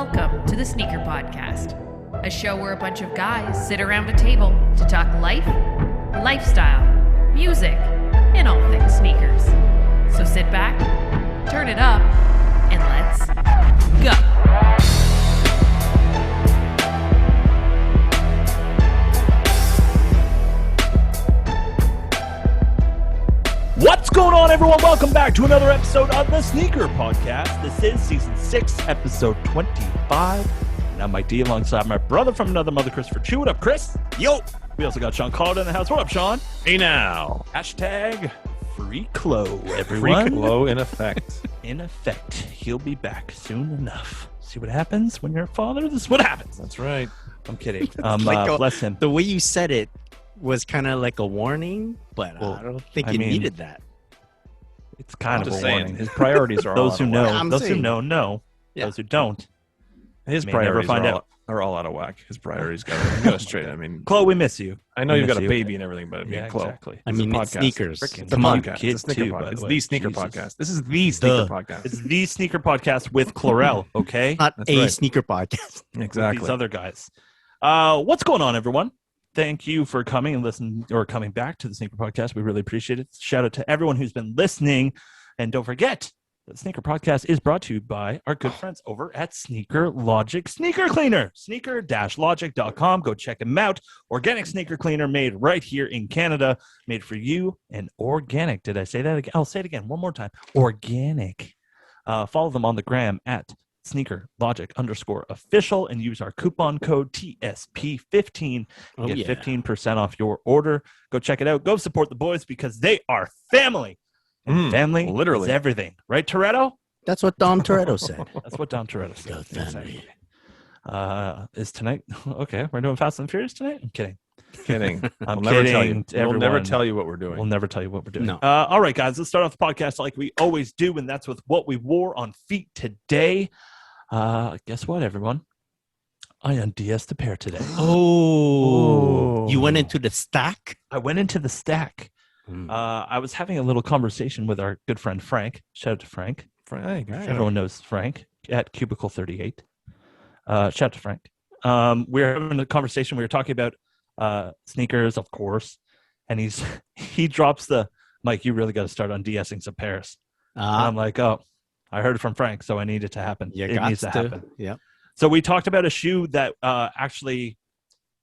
Welcome to the Sneaker Podcast, a show where a bunch of guys sit around a table to talk life, lifestyle, music, and all things sneakers. So sit back, turn it up, and let's go. What's going on, everyone? Welcome back to another episode of the Sneaker Podcast. This is Season 6, Episode 25. And I'm Mike D alongside my brother from another mother, Christopher Chu. What up, Chris? Yo! We also got Sean Collard in the house. What up, Sean? Hey now. Hashtag Free Clo, everyone. Free Clo in effect. In effect. He'll be back soon enough. See what happens when you're a father? This is what happens. That's right. I'm kidding. Bless him. The way you said it was kind of like a warning, but I don't think you needed that. It's kind of a saying. warning. His priorities are Those all who out know. of whack. Those who know, know. Yeah. Those who don't. His may priorities never find are, out. are all out of whack. His priorities go straight. I mean, Chloe, we miss you. I know we you've got miss a you. baby and everything, but I mean, Yeah, Chloe. exactly. I It's mean, a it's podcast. sneakers. It's Come a on. podcast. Kid It's a sneaker too, by podcast. the It's way. the sneaker Jesus. podcast. This is the sneaker podcast. It's the Sneaker Podcast with Chlorel, okay? Not That's a right. sneaker podcast. With Exactly. these other guys. What's going on, everyone? Thank you for coming and listening or coming back to the Sneaker Podcast. We really appreciate it. Shout out to everyone who's been listening. And don't forget, the Sneaker Podcast is brought to you by our good friends over at Sneaker Logic Sneaker Cleaner. Sneaker-logic.com. Go check them out. Organic sneaker cleaner made right here in Canada. Made for you and organic. Did I say that again? I'll say it again one more time. Organic. Follow them on the gram at sneakerlogic_official and use our coupon code TSP15 Oh, get yeah. 15% off your order. Go check it out. Go support the boys because they are family. And family literally. is everything. Right, Toretto? That's what Dom Toretto said. That's what Don Toretto said. Go family. Is tonight? Okay, we're doing Fast and Furious tonight? I'm kidding. Kidding. I'm we'll never tell you. kidding to We'll never everyone. tell you what we're doing. We'll never tell you what we're doing. No. All right, guys, let's start off the podcast like we always do, and that's with what we wore on feet today. Guess what, everyone? I unDS'd a pair today. Oh. You went into the stack? I went into the stack. Mm. I was having a little conversation with our good friend Frank. Shout out to Frank. Hey, good show. Everyone knows Frank at Cubicle 38. Shout out to Frank. We were having a conversation. We were talking about sneakers, of course, and he drops the Mike. You really got to start unDSing some pairs. And I'm like, oh, I heard it from Frank, so I need it to happen. You it got needs to happen. Yeah. So we talked about a shoe that actually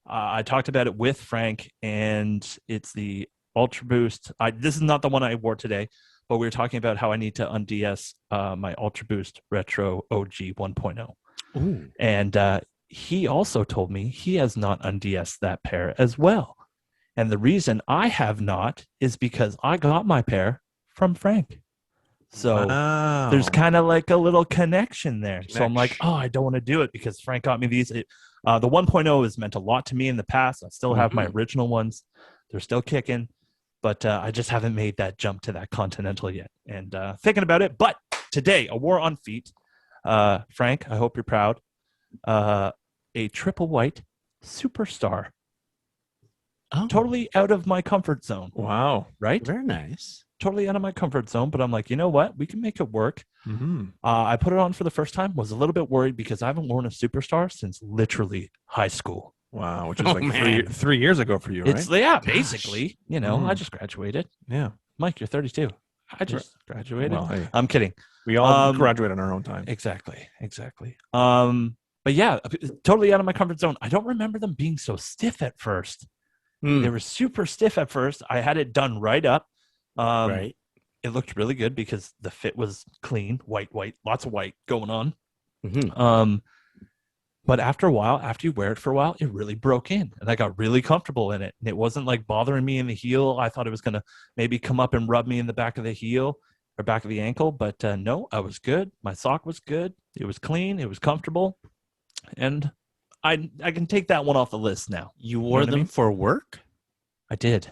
I talked about it with Frank, and it's the Ultra Boost. This is not the one I wore today, but we were talking about how I need to unDS my Ultra Boost Retro OG 1.0. Ooh. And he also told me he has not unDS'd that pair as well. And the reason I have not is because I got my pair from Frank. So Wow. there's kind of like a little connection there. So I'm like, Connection. oh, I don't want to do it because Frank got me these. The 1.0 has meant a lot to me in the past. I still have my original ones. They're still kicking. But I just haven't made that jump to that Continental yet. And thinking about it. But today, a war on feet. Frank, I hope you're proud. A triple white Superstar. Oh, Totally out of my comfort zone. Wow. Right? very nice. Totally out of my comfort zone. But I'm like, you know what? We can make it work. Mm-hmm. I put it on for the first time. Was a little bit worried because I haven't worn a Superstar since literally high school. Wow. Which is Oh, like man. 3 years ago for you, right? It's yeah, basically. You know, Mhm. I just graduated. Yeah. Mike, you're 32. I just graduated. Well, hey, I'm kidding. we all Um, graduate in our own time. Exactly. But yeah, totally out of my comfort zone. I don't remember them being so stiff at first. Mm. They were super stiff at first. I had it done right up. Right. It looked really good because the fit was clean, white, lots of white going on. Mhm. But after a while, after you wear it for a while, it really broke in and I got really comfortable in it. And it wasn't like bothering me in the heel. I thought it was going to maybe come up and rub me in the back of the heel or back of the ankle. But no, I was good. My sock was good. It was clean. It was comfortable. And I can take that one off the list now. You wore what I them mean? for work? I did.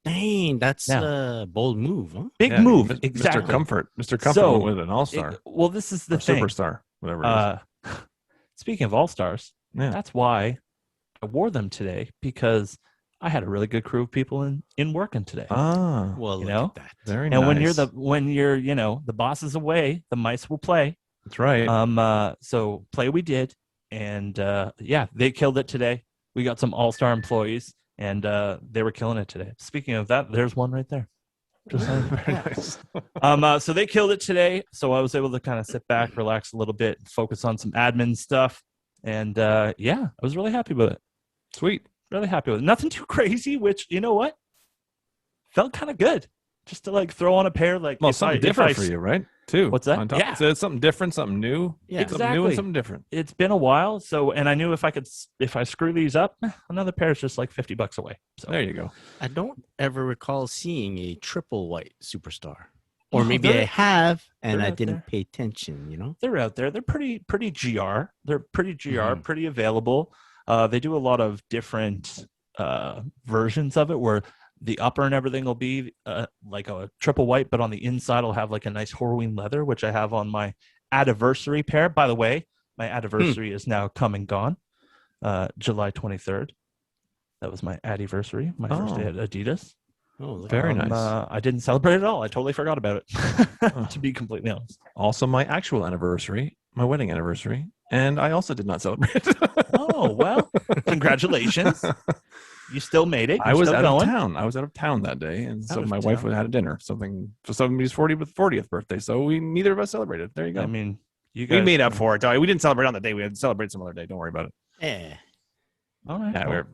Dang, that's Yeah. a bold move, huh? Big Yeah, move. Mr. Exactly. Comfort. Mr. Comfort So, went with an all-star. Well, this is the or thing. superstar. Whatever it is. Speaking of all-stars, Yeah. that's why I wore them today because I had a really good crew of people in working today. Well, You look know? at that. Very and nice. when you're the boss is away, the mice will play. That's right. So play we did, and yeah, they killed it today. We got some all-star employees, and they were killing it today. Speaking of that, there's one right there. Just saying. Very nice. So they killed it today. So I was able to kind of sit back, relax a little bit, focus on some admin stuff, and yeah, I was really happy with it. Sweet. Really happy with it. Nothing too crazy, which you know what, felt kind of good. Just to like throw on a pair, like Something different for you, right? Too. What's that? Yeah, so it's something different, something new. Yeah, exactly. Something new and something different. It's been a while, so and I knew if I screw these up, another pair is just like $50 away. So There you go. I don't ever recall seeing a triple white superstar, or No, maybe I have and they're I out didn't there. pay attention. You know. they're out there. They're pretty GR. They're pretty GR, Mhm. pretty available. They do a lot of different versions of it where the upper and everything will be like a triple white, but on the inside will have like a nice Horween leather, which I have on my anniversary pair. By the way, my anniversary is now come and gone. July 23rd. That was my anniversary, my first day at Adidas. Oh, look Very at that. nice. I didn't celebrate at all. I totally forgot about it, to be completely honest. Also, my actual anniversary, my wedding anniversary, and I also did not celebrate. Oh, well, congratulations. You still made it. I You're was still out going. of town. I was out of town that day, and so Out of my wife town. had a dinner, something for somebody's 40th birthday. So we neither of us celebrated. There you go. I mean, you guys we made up for it. We didn't celebrate on the day. We had to celebrate some other day. Don't worry about it. Yeah. All right. Yeah, well,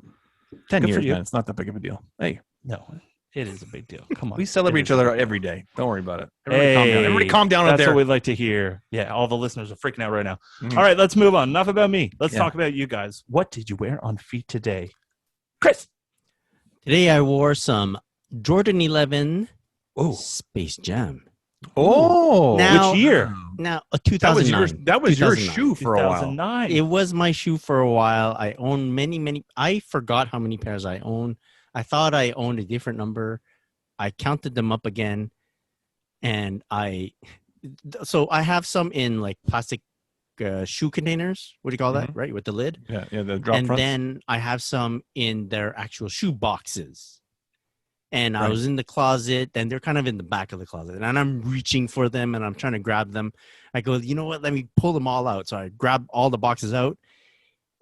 we're 10 good for years, you. man. It's not that big of a deal. Hey, no, it is a big deal. Come on. we celebrate It each is a other big deal. every day. Don't worry about it. Everybody calm down. Hey, Everybody calm down out That's there. what we'd like to hear. Yeah, all the listeners are freaking out right now. Mm. All right, let's move on. Enough about me. Let's Yeah. talk about you guys. What did you wear on feet today? Chris. Today I wore some Jordan 11 Oh, Space Jam. Oh, Now- which year? Now, a that was 2009. your 2009. shoe for a while. 2009. It was my shoe for a while. I owned many. I forgot how many pairs I own. I thought I owned a different number. I counted them up again, and so I have some in like plastic shoe containers. What do you call that? Right, with the lid. Yeah, the drop And fronts. then I have some in their actual shoe boxes. And I Right. was in the closet, and they're kind of in the back of the closet. And I'm reaching for them, and I'm trying to grab them. I go, you know what? Let me pull them all out. So I grab all the boxes out,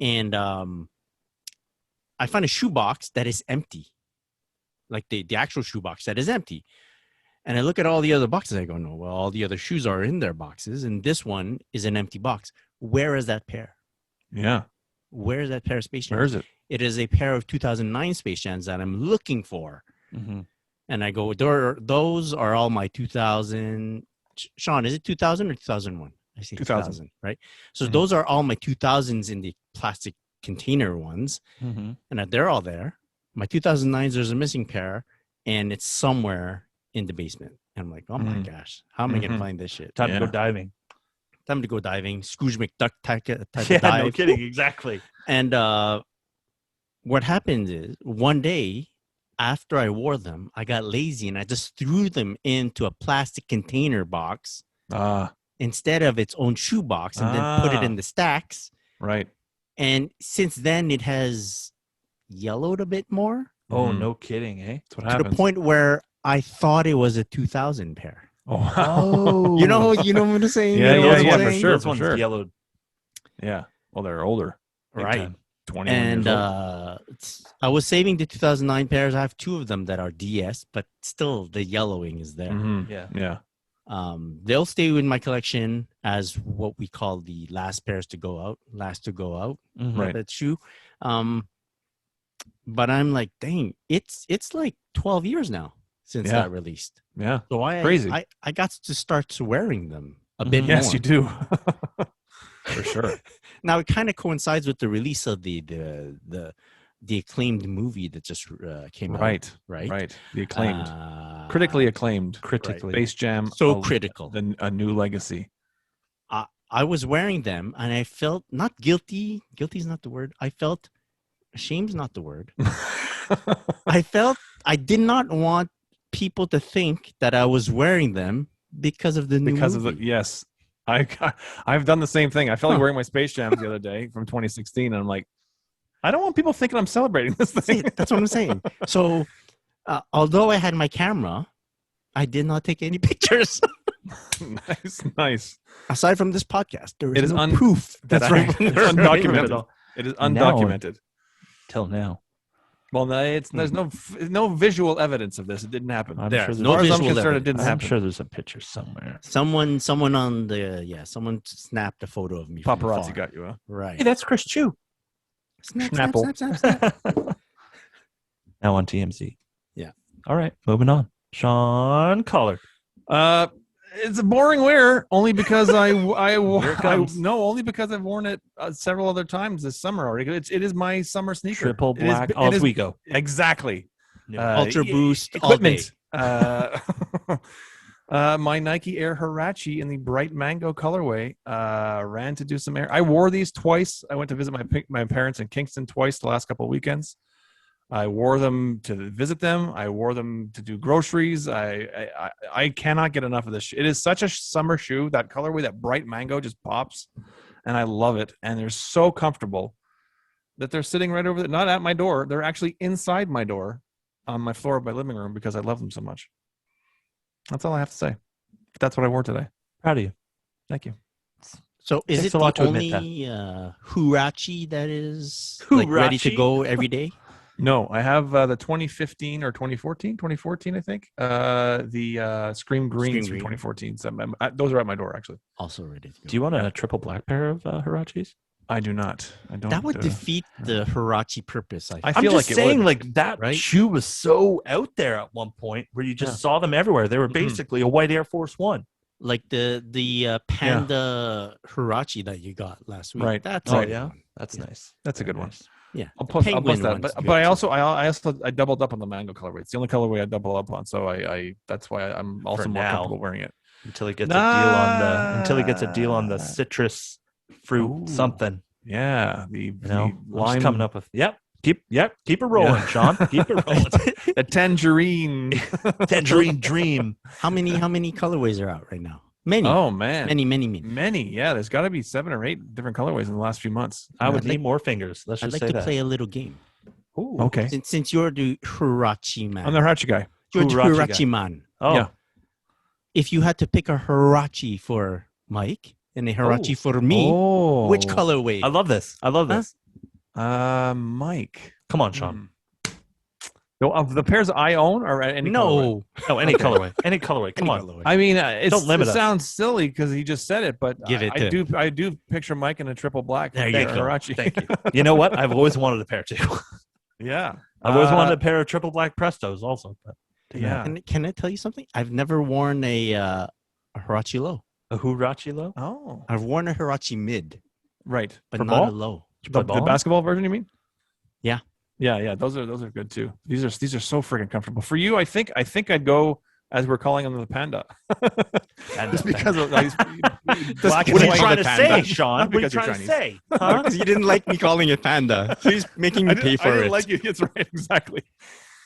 and I find a shoe box that is empty, like the actual shoe box that is empty. And I look at all the other boxes. I go, no, well, all the other shoes are in their boxes, and this one is an empty box. Where is that pair? Yeah, Where is that pair of Space Jams? where is it? It is a pair of 2009 Space Jams that I'm looking for. Mhm. And I go, those are all my 2000. Sean, is it 2000 or 2001? I say 2000. 2000, right? So Mhm. those are all my 2000s in the plastic container ones. Mhm. And they're all there. My 2009s, there's a missing pair, and it's somewhere in the basement. And I'm like, oh my Mhm. gosh, how am I going to Mhm. find this shit? Time to Yeah. go diving. Time to go diving, Scrooge McDuck type of Yeah, dive. no kidding. Exactly. And what happened is one day after I wore them, I got lazy and I just threw them into a plastic container box instead of its own shoe box, and then put it in the stacks. Right. And since then, it has yellowed a bit more Oh, Mhm. no kidding, eh? That's what to happens. the point where I thought it was a 2000 pair. Oh, wow. Oh. You know what I'm saying? Yeah, You know yeah, what I'm yeah, for saying? sure. Those ones sure. yellowed. Yeah. Well, they're older. big Right. time. 21 And years old. I was saving the 2009 pairs. I have two of them that are DS, but still the yellowing is there. Mhm. Yeah. Yeah. They'll stay in my collection as what we call the last pairs to go out, last to go out. Mhm. Right. That shoe. But I'm like, dang, it's like 12 years now since Yeah. that released. Yeah. So Crazy. I got to start wearing them a bit Mhm. more. Yes, you do. For sure. Now it kind of coincides with the release of the acclaimed movie that just came out. Right. Right. Right. The acclaimed. Uh, Critically acclaimed. Critically. Space Jam. So a- critical. A new legacy. I was wearing them and I felt not guilty. Guilty is not the word. I felt ashamed is not the word. I felt I did not want people to think that I was wearing them because of the new because of movie. the yes. I've done the same thing. I felt like Huh. wearing my Space Jams the other day from 2016, and I'm like, I don't want people thinking I'm celebrating this See, thing. that's what I'm saying. So, although I had my camera, I did not take any pictures. Nice. Aside from this podcast, there It is is no proof that That's I right. have It's never made one. undocumented. It is undocumented. Till now. Well, no, there's no visual evidence of this. It didn't happen. I'm There, sure As there's no far as I'm visual concerned, it evidence. didn't I'm happen. sure there's a picture somewhere. Someone someone snapped a photo of me. from Paparazzi afar. got you, huh? Right. Hey, that's Chris Chu. Snap, Snapple. snap, snap, snap. Now on TMZ. Yeah. All right, moving on. Sean Collar. It's a boring wear only because Here it comes. only because I've worn it several other times this summer already. It is my summer sneaker. Triple It is- black. it Off is- we go. Exactly. Ultra Boost equipment. all My Nike Air Hirachi in the bright mango colorway ran to do some air. I wore these twice. I went to visit my parents in Kingston twice the last couple of weekends. I wore them to visit them. I wore them to do groceries. I cannot get enough of this. It is such a summer shoe. That colorway, that bright mango, just pops, and I love it. And they're so comfortable that they're sitting right over there, not at my door. They're actually inside my door, on my floor of my living room because I love them so much. That's all I have to say. That's what I wore today. Proud of you. Thank you. So is Takes it a lot the to admit only Hirachi that is like ready to Hirachi? go every day? No, I have the 2015 or 2014, I think. The Scream Greens from Green. 2014. So those are at my door, actually. Also ready to go. Do you want a triple black pair of Hirachis? I do not. I don't. That would defeat the Hirachi purpose. I I I'm feel just like it saying, would. like that right? shoe was so out there at one point where you just saw them everywhere. They were basically a white Air Force One. like the panda Hirachi that you got last week. Right. That's Oh a good yeah, one. that's nice. That's a good one. Nice. Yeah. I'll the post penguin that. one's But good I too. also I doubled up on the mango colorway. It's the only colorway I double up on. So I that's why I'm also more now. comfortable wearing it. Until he gets a deal on the citrus fruit Ooh. something. Yeah. You know, the I'm lime just coming up with keep it rolling, Sean. Keep it rolling. the tangerine. Tangerine Dream. How many colorways are out right now? Many. Oh man. Many. Yeah, there's got to be 7 or 8 different colorways in the last few months. I would I'd like- need more fingers. Let's I'd just like say to that. play a little game. Ooh. Okay. Since you're the Hirachi man. I'm the Hirachi guy. You're the Hirachi Hirachi man. Oh, Yeah. If you had to pick a Hirachi for Mike and a Hirachi for me, Oh. which colorway? I love this. I love this. Mike. Come on, Sean. No, of the pairs I own or any colorway? No. No, any colorway. Any colorway. Come on. Colorway. I mean, Don't limit it us. sounds silly because he just said it, but Give it to him. I do picture Mike in a triple black. There you Thank go. you. Hirachi. Thank you. You know what? I've always wanted a pair too. Yeah. I've always wanted a pair of triple black Prestos also. But Yeah. Can I tell you something? I've never worn a Hirachi low. a Hirachi low? Oh. I've worn a Hirachi mid, Right. but For not ball? a low. The basketball version, you mean? Yeah. Yeah. Those are good too. These are so freaking comfortable. For you, I think I'd go as we're calling them the panda. Just because of black and What are you white. trying to panda. say, Sean? Not What are you because you're trying to Chinese. say? Huh? Because you didn't like me calling it panda. So he's making me pay I for didn't it. like you. That's right. Exactly.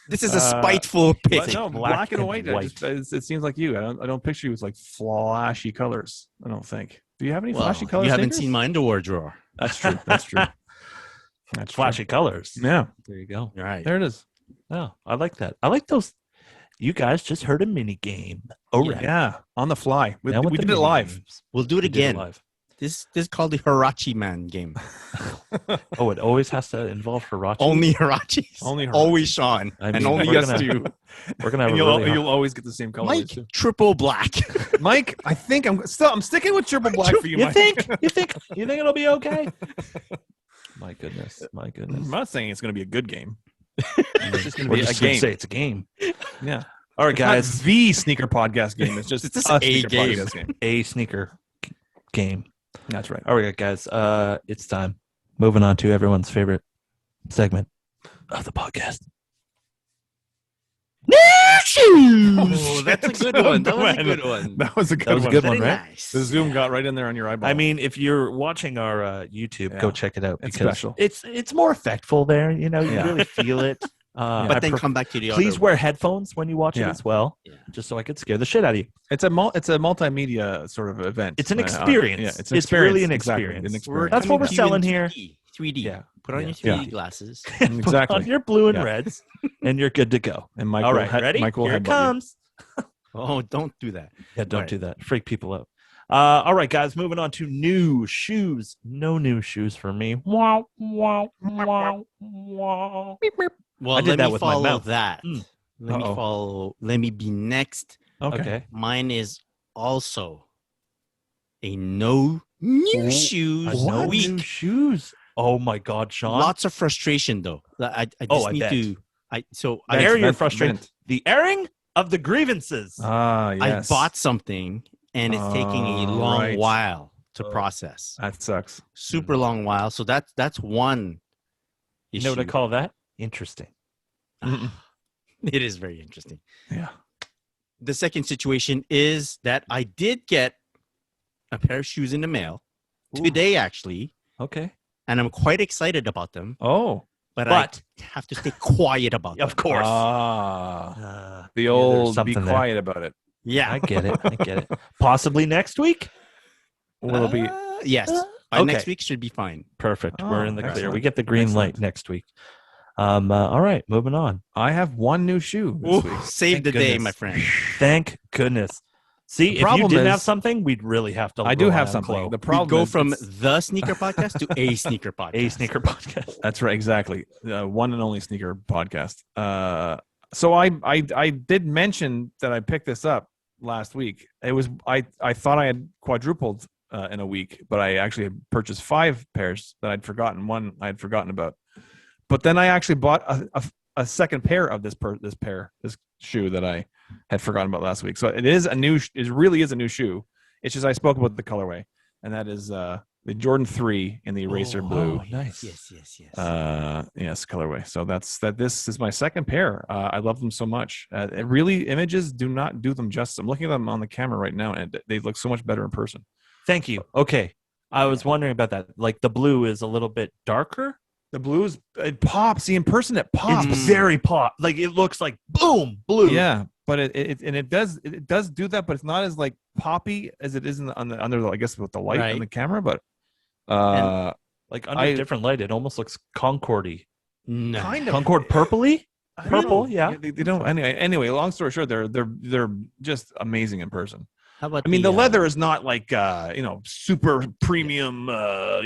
This is a spiteful pick. But no, black black and and white. white. It seems like you. I don't picture you as like flashy colors. I don't think. Do you have any Well, flashy colors? you haven't seen my underwear drawer. That's true. That's true. That's true. Flashy colors. Yeah. There you go. All right. There it is. Oh, I like that. I like those. You guys just heard a mini game. Oh, right. Yeah. On the fly. We Now with did the it mini live. games. We'll do it We did it again. live. This is called the Hirachi man game. Oh, it always has to involve Hirachi. Only Hirachis. Only Hirachi. Always Sean. I and mean, only we're us gonna- two. We're gonna have And a really you'll always get the same colors Mike, too. triple black. Mike, I think I'm sticking with triple black for you, You Mike. think? You think it'll be okay? My goodness. My goodness. I'm not saying it's going to be a good game. It's just going to We're be a just gonna game. say it's a game. Yeah. All right, It's not guys. the sneaker podcast game. It's just It's just a a sneaker game. podcast game. A sneaker game. That's right. All right, guys. It's time. Moving on to everyone's favorite segment of the podcast. Oh, that's a good one. That was a Man, good one. That was a good That was a one. good one, Very right? nice. The zoom got right in there on your eyeball. I mean, if you're watching our YouTube, go Yeah. check it out It's because special. it's more effectful there. You know, you Yeah. really feel it. I But then pref- come back to the please other wear headphones when you watch it Yeah. as well, Yeah. just so I could scare the shit out of you. it's a multimedia sort of event. It's an experience. Yeah, it's an It's really experience. an Exactly. experience. An experience. That's what we're coming to you selling in here. 3D. Yeah. Put on Yeah. your 3D Yeah. glasses. Put Exactly. on your blue and Yeah. reds, and you're good to go. And Mike All will right, ready? Mike will Here it headbutt comes. Oh, don't do that. Yeah, don't Right. do that. Freak people out. All right, guys, moving on to new shoes. No new shoes for me. Wow, wow, wow, wow. Well, I did let that me with my follow mouth. that. Mm. Let me Uh-oh. follow. Let me be next. Okay. Mine is also a no new shoes No week. new shoes. Oh my God, Sean. Lots of frustration though. I just I need bet. to. The Vent, air you're vent, frustrated. vent. The airing of the grievances. Yes. I bought something and it's taking a long Right. while to Oh. process. That sucks. Super long while. So that's one You issue. know what I call that? Interesting. It is very interesting. Yeah. The second situation is that I did get a pair of shoes in the mail today, actually, Okay. and I'm quite excited about them. Oh. But But I have to stay quiet about them. of course. The there's old be something there. quiet about it. Yeah. I get it. I get it. Possibly next week. Will it be? Yes. By Okay. next week should be fine. Perfect. Oh, We're in the clear. excellent. We get the green light Excellent. next week. All right, moving on. I have one new shoe this Ooh, week. save Thank the day, goodness. my friend. Thank goodness. See, The if you problem didn't is- have something, we'd really have to. I do rely have on something. Chloe. The We problem go is from it's- the sneaker podcast to a sneaker podcast. A sneaker podcast. That's right, exactly. One and only sneaker podcast. So I did mention that I picked this up last week. It was I thought I had quadrupled in a week, but I actually had purchased 5 pairs that I'd forgotten. One I had forgotten about. But then I actually bought a second pair of this shoe that I had forgotten about last week. So it is a new. It really is a new shoe. It's just I spoke about the colorway, and that is the Jordan 3 in the Eraser Blue. Oh, nice. Yes. Yes, colorway. So this is my second pair. I love them so much. It really, images do not do them justice. I'm looking at them on the camera right now, and they look so much better in person. Thank you. Okay. I was wondering about that. Like the blue is a little bit darker. The blues, it pops. See, in person, it pops. It's very pop. Like it looks like boom, blue. Yeah, but it does do that, but it's not as like poppy as it is under I guess with the light Right. on the camera. But Like under a different light, it almost looks Concordy. No. kind of Concord purpley? I don't Purple, know. yeah. They don't. Anyway, long story short, they're just amazing in person. How about I mean, the leather is not like super premium, but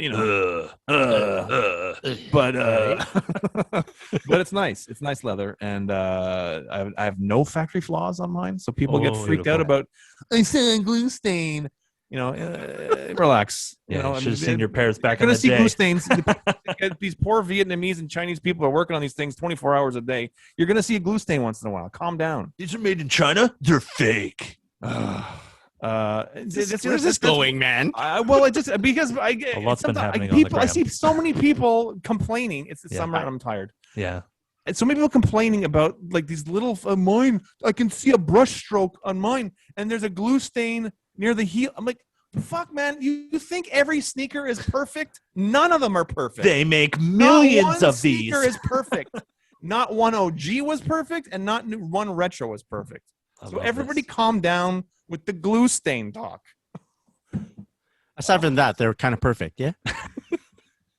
but it's nice. It's nice leather, and I have no factory flaws on mine, so people get freaked out about I saw a glue stain. Relax. Yeah, should have seen your pairs back You're in gonna the see day. glue stains. These poor Vietnamese and Chinese people are working on these things 24 hours a day. You're gonna see a glue stain once in a while. Calm down. These are made in China. They're fake. Where's this going, man? Well, it just because I A lot's been sometimes happening on people. the I gram. see so many people complaining. It's the Yeah. summer and I'm tired. Yeah. And so many people complaining about like these little mine. I can see a brush stroke on mine, and there's a glue stain near the heel. I'm like, fuck, man. You think every sneaker is perfect? None of them are perfect. They make Not millions one of these. sneaker is perfect. Not one OG was perfect, and not one retro was perfect. I So love everybody this. calm down with the glue stain talk. Aside from that, they're kind of perfect. Yeah.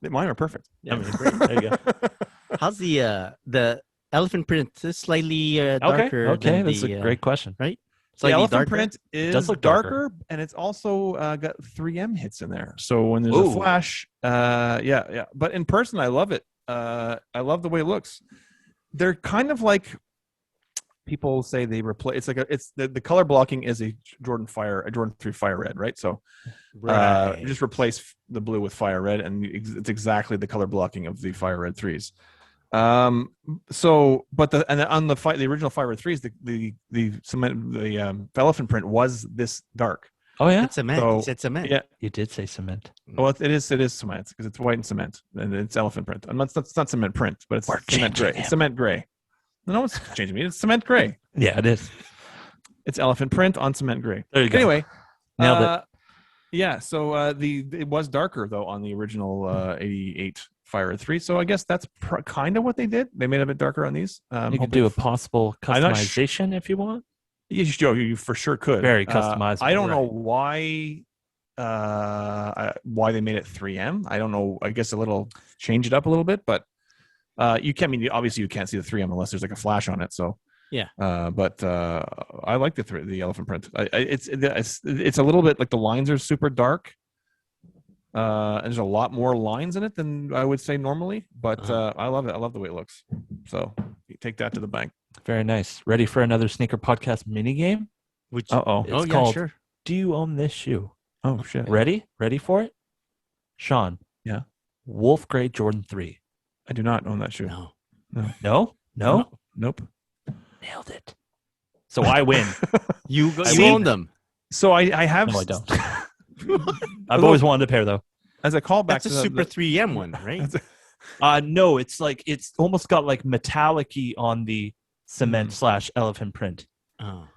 Mine are perfect. I mean, great. There you go. How's the elephant print? Is slightly darker. Okay. than That's the, a great question. The Slightly elephant darker? print is does look darker, and it's also got 3M hits in there. So when there's a Ooh. flash, yeah. But in person, I love it. I love the way it looks. They're kind of like people say they replace. It's the color blocking is a Jordan 3 Fire Red, right? So Right. you just replace the blue with Fire Red, and it's exactly the color blocking of the Fire Red 3s. But the original Fire Red 3s, the elephant print was this dark. Oh yeah. It's cement. So- He said cement. Yeah. You did say cement. Well, it is cement because it's white and cement, and it's elephant print. It's not cement print, but it's We're cement changing gray. him. It's cement gray. No one's changing me. It's cement gray. Yeah, it is. It's elephant print on cement gray. There you go. Anyway, Nailed it. Yeah. So it was darker though on the original 88 Fire Red 3. So I guess that's kind of what they did. They made it a bit darker on these. You could do a possible I'm not customization if you want. You for sure could. Very customizable, I don't know right. why they made it 3M. I don't know. I guess change it up a little bit, but you can't. I mean, obviously you can't see the 3M unless there's like a flash on it. So Yeah. But I like the elephant print. It's a little bit like the lines are super dark. There's a lot more lines in it than I would say normally, but I love it. I love the way it looks. So you take that to the bank. Very nice. Ready for another sneaker podcast mini game? Which It's yeah, called sure. Do You Own This Shoe? Oh shit! Ready for it? Sean. Yeah. Wolf Grey Jordan 3. I do not own that shoe. No? Nope. Nailed it. So I win. You See? own them. So I have. No, I don't. I've always wanted a pair though. As a callback That's to a the, Super 3M one, right? No, it's almost got like metallic-y on the cement / elephant print. Oh.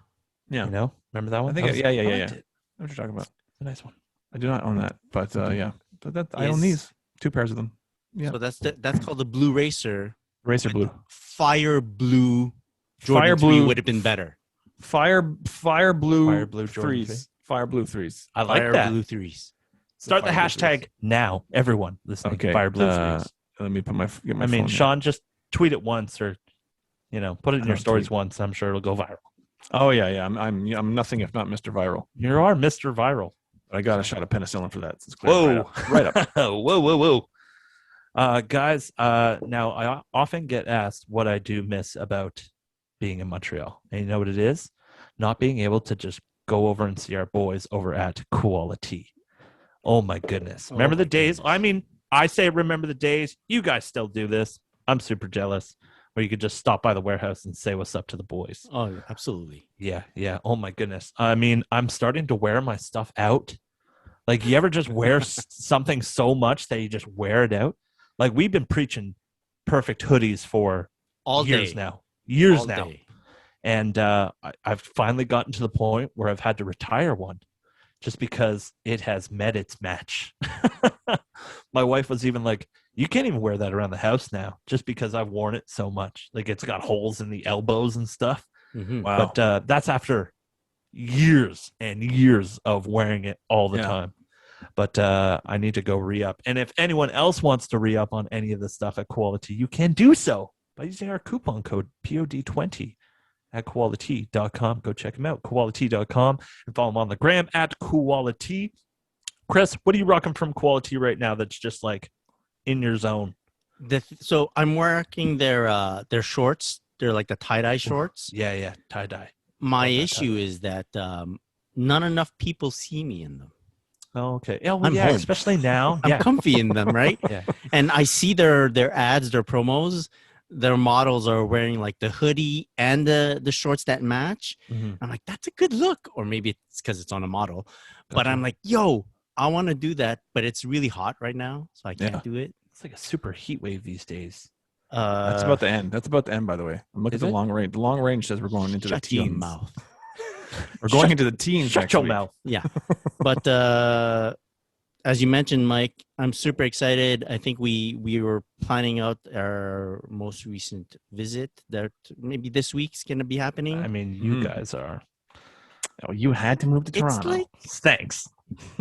Yeah. You know? Remember that one? I think. Yeah. I liked it. I know what you're talking about. It's a nice one. I do not own that, but yeah. But I own these 2 pairs of them. Yeah. So that's called the Blue Racer. Racer blue. Fire blue. Jordan Fire 3 blue would have been better. Fire blue Fire blue Jordan threes. Fire blue threes. I like Fire that. blue 3s. Start the Fire blue hashtag threes. now, everyone listening. Okay. Fire blue threes. Let me put get my I mean, phone Sean, just tweet it once or, put it in I your don't stories tweet. once. I'm sure it'll go viral. here. Oh yeah. I'm nothing if not Mr. Viral. You are Mr. Viral. But I got a shot of penicillin for that. It's Whoa. right up. Whoa. Guys, now I often get asked what I do miss about being in Montreal. And you know what it is? Not being able to just go over and see our boys over at Quality. Oh my goodness. Remember the days? I mean, I say remember the days. You guys still do this. I'm super jealous. Where you could just stop by the warehouse and say what's up to the boys. Oh, absolutely. Yeah. Oh my goodness. I mean, I'm starting to wear my stuff out. Like, you ever just wear something so much that you just wear it out? Like, we've been preaching perfect hoodies for All years day. now. Years All now. day. And I've finally gotten to the point where I've had to retire one just because it has met its match. My wife was even like, you can't even wear that around the house now just because I've worn it so much. Like, it's got holes in the elbows and stuff. Mhm. Wow. But that's after years and years of wearing it all the time. But I need to go re-up. And if anyone else wants to re-up on any of the stuff at Quality, you can do so by using our coupon code POD20 at quality.com. Go check them out, quality.com, and follow them on the gram at Quality. Chris, what are you rocking from Quality right now that's just like in your zone? So I'm working their shorts. They're like the tie-dye shorts. Yeah, tie-dye. My Love that issue is that not enough people see me in them. Oh, okay. Yeah, well, I'm home. especially now. I'm Yeah. comfy in them, right? Yeah. And I see their ads, their promos. Their models are wearing like the hoodie and the shorts that match. Mhm. I'm like, that's a good look. Or maybe it's because it's on a model. But Gotcha. I'm like, yo, I want to do that. But it's really hot right now, so I can't do it. It's like a super heat wave these days. That's about the end. That's about the end, by the way. I'm looking at Is the it? long range. The long range says we're going into Shut the your teens. mouth. We're going into the teens. Shut next your week. mouth. Yeah. But as you mentioned, Mike, I'm super excited. I think we were planning out our most recent visit that maybe this week's going to be happening. I mean, you guys are. Oh, you had to move to It's Toronto. like Thanks.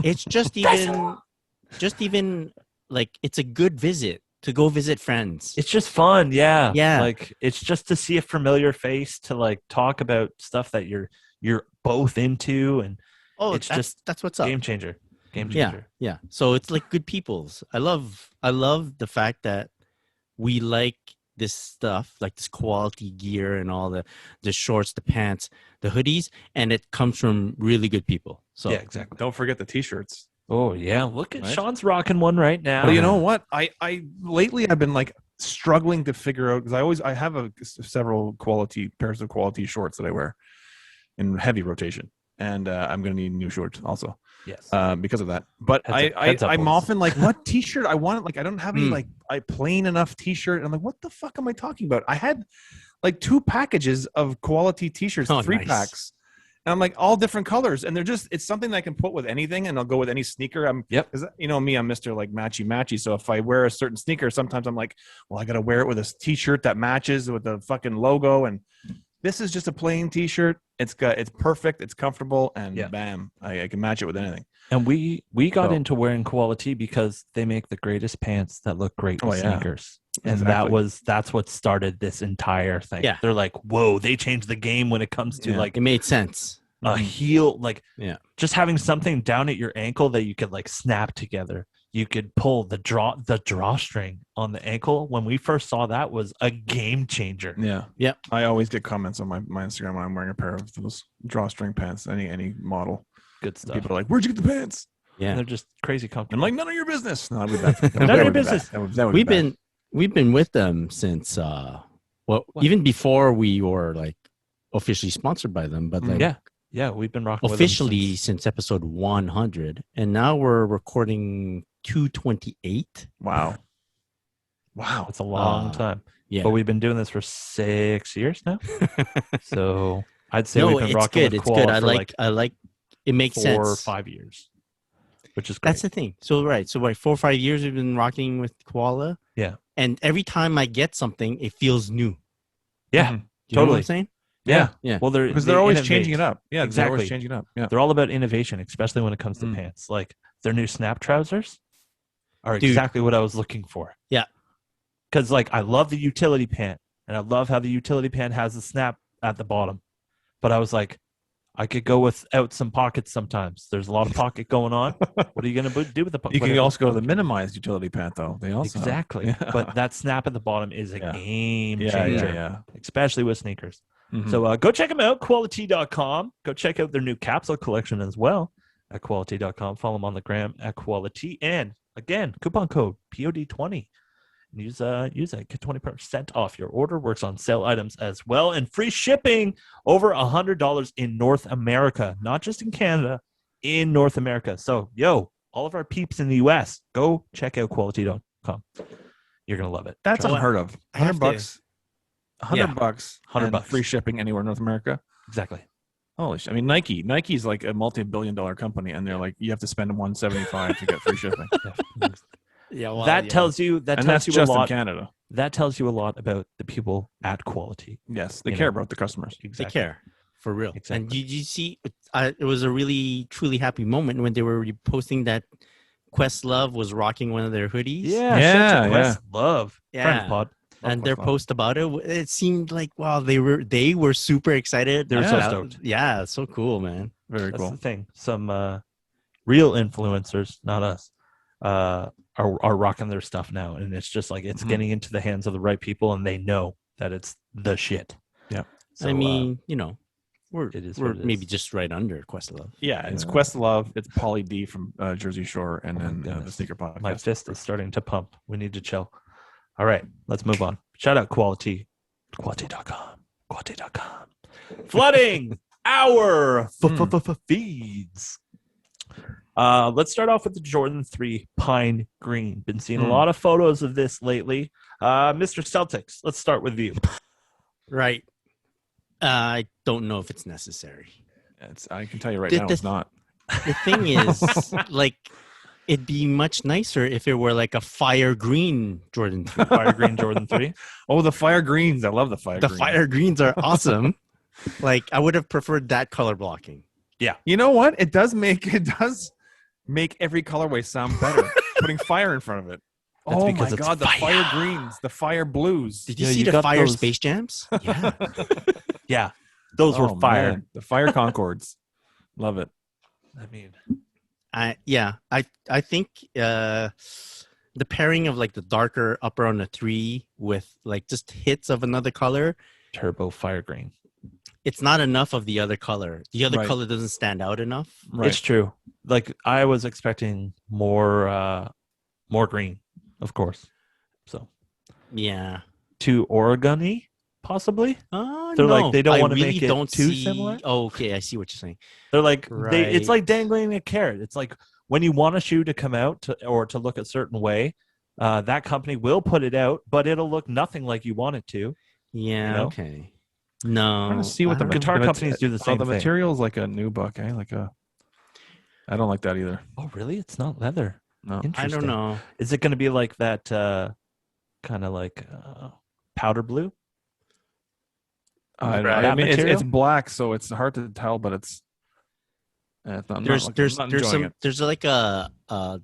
it's just even like it's a good visit to go visit friends. It's just fun. Yeah. Yeah. Like, it's just to see a familiar face, to like talk about stuff that you're both into, and it's just that's what's up. game changer. Game Yeah, changer. yeah. So it's like good people's. I love the fact that we like this stuff, like this quality gear and all the shorts, the pants, the hoodies, and it comes from really good people. So Yeah, exactly. Don't forget the t-shirts. Oh yeah, look at Right? Sean's rocking one right now. Well, you know what? I lately I've been like struggling to figure out, because I have several pairs of quality shorts that I wear in heavy rotation, and I'm gonna need new shorts also. Yes. Because of that. But Heads up, I'm boys. often like, what t-shirt I want? Like, I don't have any like a plain enough t-shirt. And I'm like, what the fuck am I talking about? I had like 2 packages of quality t-shirts, Oh, 3 nice. packs. And I'm like, all different colors. And it's something that I can put with anything, and I'll go with any sneaker. Yep. 'Cause you know me, I'm Mr. like matchy. So if I wear a certain sneaker, sometimes I'm like, well, I got to wear it with a t-shirt that matches with the fucking logo. And this is just a plain t-shirt. It's perfect. It's comfortable. And Yeah. bam, I can match it with anything. And we got So- into wearing Quality because they make the greatest pants that look great with Oh, yeah. sneakers. And that's what started this entire thing. Yeah. They're like, whoa, they changed the game when it comes to like It made sense. a heel, like just having something down at your ankle that you could like snap together. You could pull the drawstring on the ankle. When we first saw that, was a game changer. Yeah. I always get comments on my Instagram when I'm wearing a pair of those drawstring pants, any model. Good stuff. People are like, "Where'd you get the pants?" Yeah, and they're just crazy comfortable. I'm like, none of your business. No, none of your business. We've been with them since even before we were like officially sponsored by them, but like we've been rocking officially since episode 100, and now we're recording 228. Wow, it's a long time. Yeah, but we've been doing this for 6 years now. So I'd say we've been rocking good. with It's good. I like it makes 4 sense. or 5 years, which is great. That's the thing. So 4 or 5 years we've been rocking with Koala. Yeah, and every time I get something, it feels new. Yeah, you know what I'm saying? Yeah. Well, they're always changing it up. Yeah, exactly. They're always changing it up. Yeah, they're all about innovation, especially when it comes to pants. Like their new snap trousers are exactly what I was looking for. Yeah, because like I love the utility pant, and I love how the utility pant has a snap at the bottom. But I was like, I could go without some pockets sometimes. There's a lot of pocket going on. What are you going to do with the pocket? You can also go to the minimized utility pant, though. They also exactly. But that snap at the bottom is a game changer, yeah. Especially with sneakers. So go check them out, quality.com. Go check out their new capsule collection as well at quality.com. Follow them on the gram at quality. And again, coupon code POD20. Use that. Get 20% off your order. Works on sale items as well. And free shipping over $100 in North America. Not just in Canada, in North America. So, all of our peeps in the US, go check out quality.com. You're going to love it. That's unheard of. $100. $100 $100 free shipping anywhere in North America. Exactly. Holy shit! I mean, Nike's like a multi-billion-dollar company, and they're like, you have to spend $175 to get free shipping. That tells you that's you just a lot. in Canada. That tells you a lot about the people at Quality. Yes, they care about the customers. Exactly. They care for real. Exactly. And you see, it was a really truly happy moment when they were posting that Questlove was rocking one of their hoodies. Yeah. Questlove. Yeah. Friend pod. And their post about it seemed like, wow, they were super excited. They were so stoked. Yeah, so cool, man. Very cool. That's the thing. Some real influencers, not us, are rocking their stuff now, and it's just like it's getting into the hands of the right people, and they know that it's the shit. Yeah. So, I mean, we're maybe is. just right under Questlove. Yeah, it's Questlove. It's Pauly D from Jersey Shore, and then the Sneaker Podcast. My fist is starting to pump. We need to chill. All right, let's move on. Shout out Quality. Quality.com. Quality.com. Flooding our feeds. Let's start off with the Jordan 3 Pine Green. Been seeing a lot of photos of this lately. Mr. Celtics, let's start with you. Right. I don't know if it's necessary. I can tell you right now, it's not. The thing is, like, it'd be much nicer if it were like a fire green Jordan 3. Fire green Jordan 3. Oh, the fire greens. I love the fire greens. The fire greens are awesome. Like, I would have preferred that color blocking. Yeah. You know what? It does make every colorway sound better. Putting fire in front of it. That's oh because my it's God, the fire greens, the fire blues. Did you see the fire Space Jams? Yeah. Yeah. Those were fire. Man. The fire Concords. Love it. I mean, I think the pairing of like the darker upper on the 3 with like just hits of another color, turbo fire green. It's not enough of the other color. The other Right. color doesn't stand out enough. Right. It's true. Like I was expecting more green, of course. So Yeah. too Oregon-y, possibly. They're no. like they don't I want to really make it don't too see... similar. Oh, okay, I see what you're saying. They're like it's Right. like dangling a carrot. It's like when you want a shoe to come out or to look a certain way, that company will put it out, but it'll look nothing like you want it to. Yeah. You know? Okay. No. I'm trying to see what I the don't know. guitar companies do the same the thing. material's like a nubuck, eh? I don't like that either. Oh, really? It's not leather. No. I Interesting. don't know. Is it going to be like that kind of like powder blue? I That mean, it's material? black, so it's hard to tell, but it's not. I'm not enjoying it. There's like a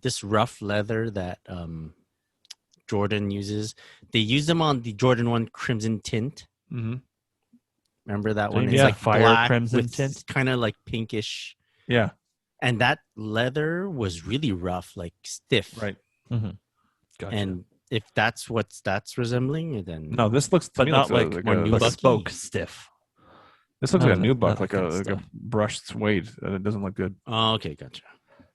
this rough leather that Jordan uses. They use them on the Jordan 1 Crimson Tint. Mm-hmm. Remember that So one? you It's mean like fire black crimson with tint? kind of like pinkish. Yeah. And that leather was really rough, like stiff. Right. Mm-hmm. Gotcha. And if that's what that's resembling, then No, this looks to but me not looks like more a, new like bucky. spoke stiff. this looks like a None of nubuck, that like kind of a stuff. brushed suede. It doesn't look good. Oh, okay, gotcha.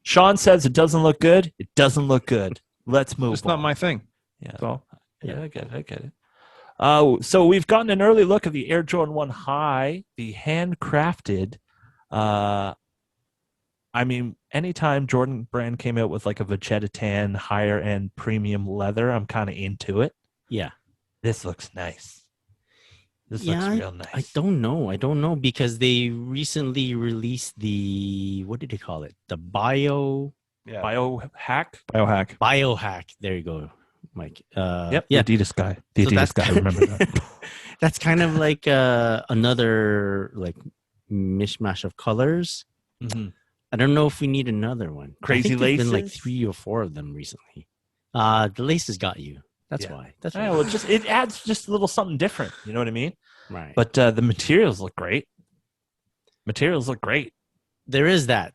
Sean says it doesn't look good. It doesn't look good. Let's move It's on. not my thing. Yeah. That's all. Yeah, I get it. So we've gotten an early look at the Air Jordan 1 High, the handcrafted. I mean, anytime Jordan Brand came out with like a Vegeta Tan higher end premium leather, I'm kind of into it. Yeah. This looks nice. This looks real nice. I don't know because they recently released the, what did they call it? The Biohack. Biohack. There you go, Mike. Yep. Yeah. The Adidas guy. The So Adidas guy. Remember that. That's kind of like another like mishmash of colors. Mm-hmm. I don't know if we need another one. Crazy I think there's been like laces? 3 or 4 of them recently. The laces got you. That's Yeah. why. That's Yeah, why. well, it adds just a little something different. You know what I mean? Right. But the materials look great. Materials look great. There is that.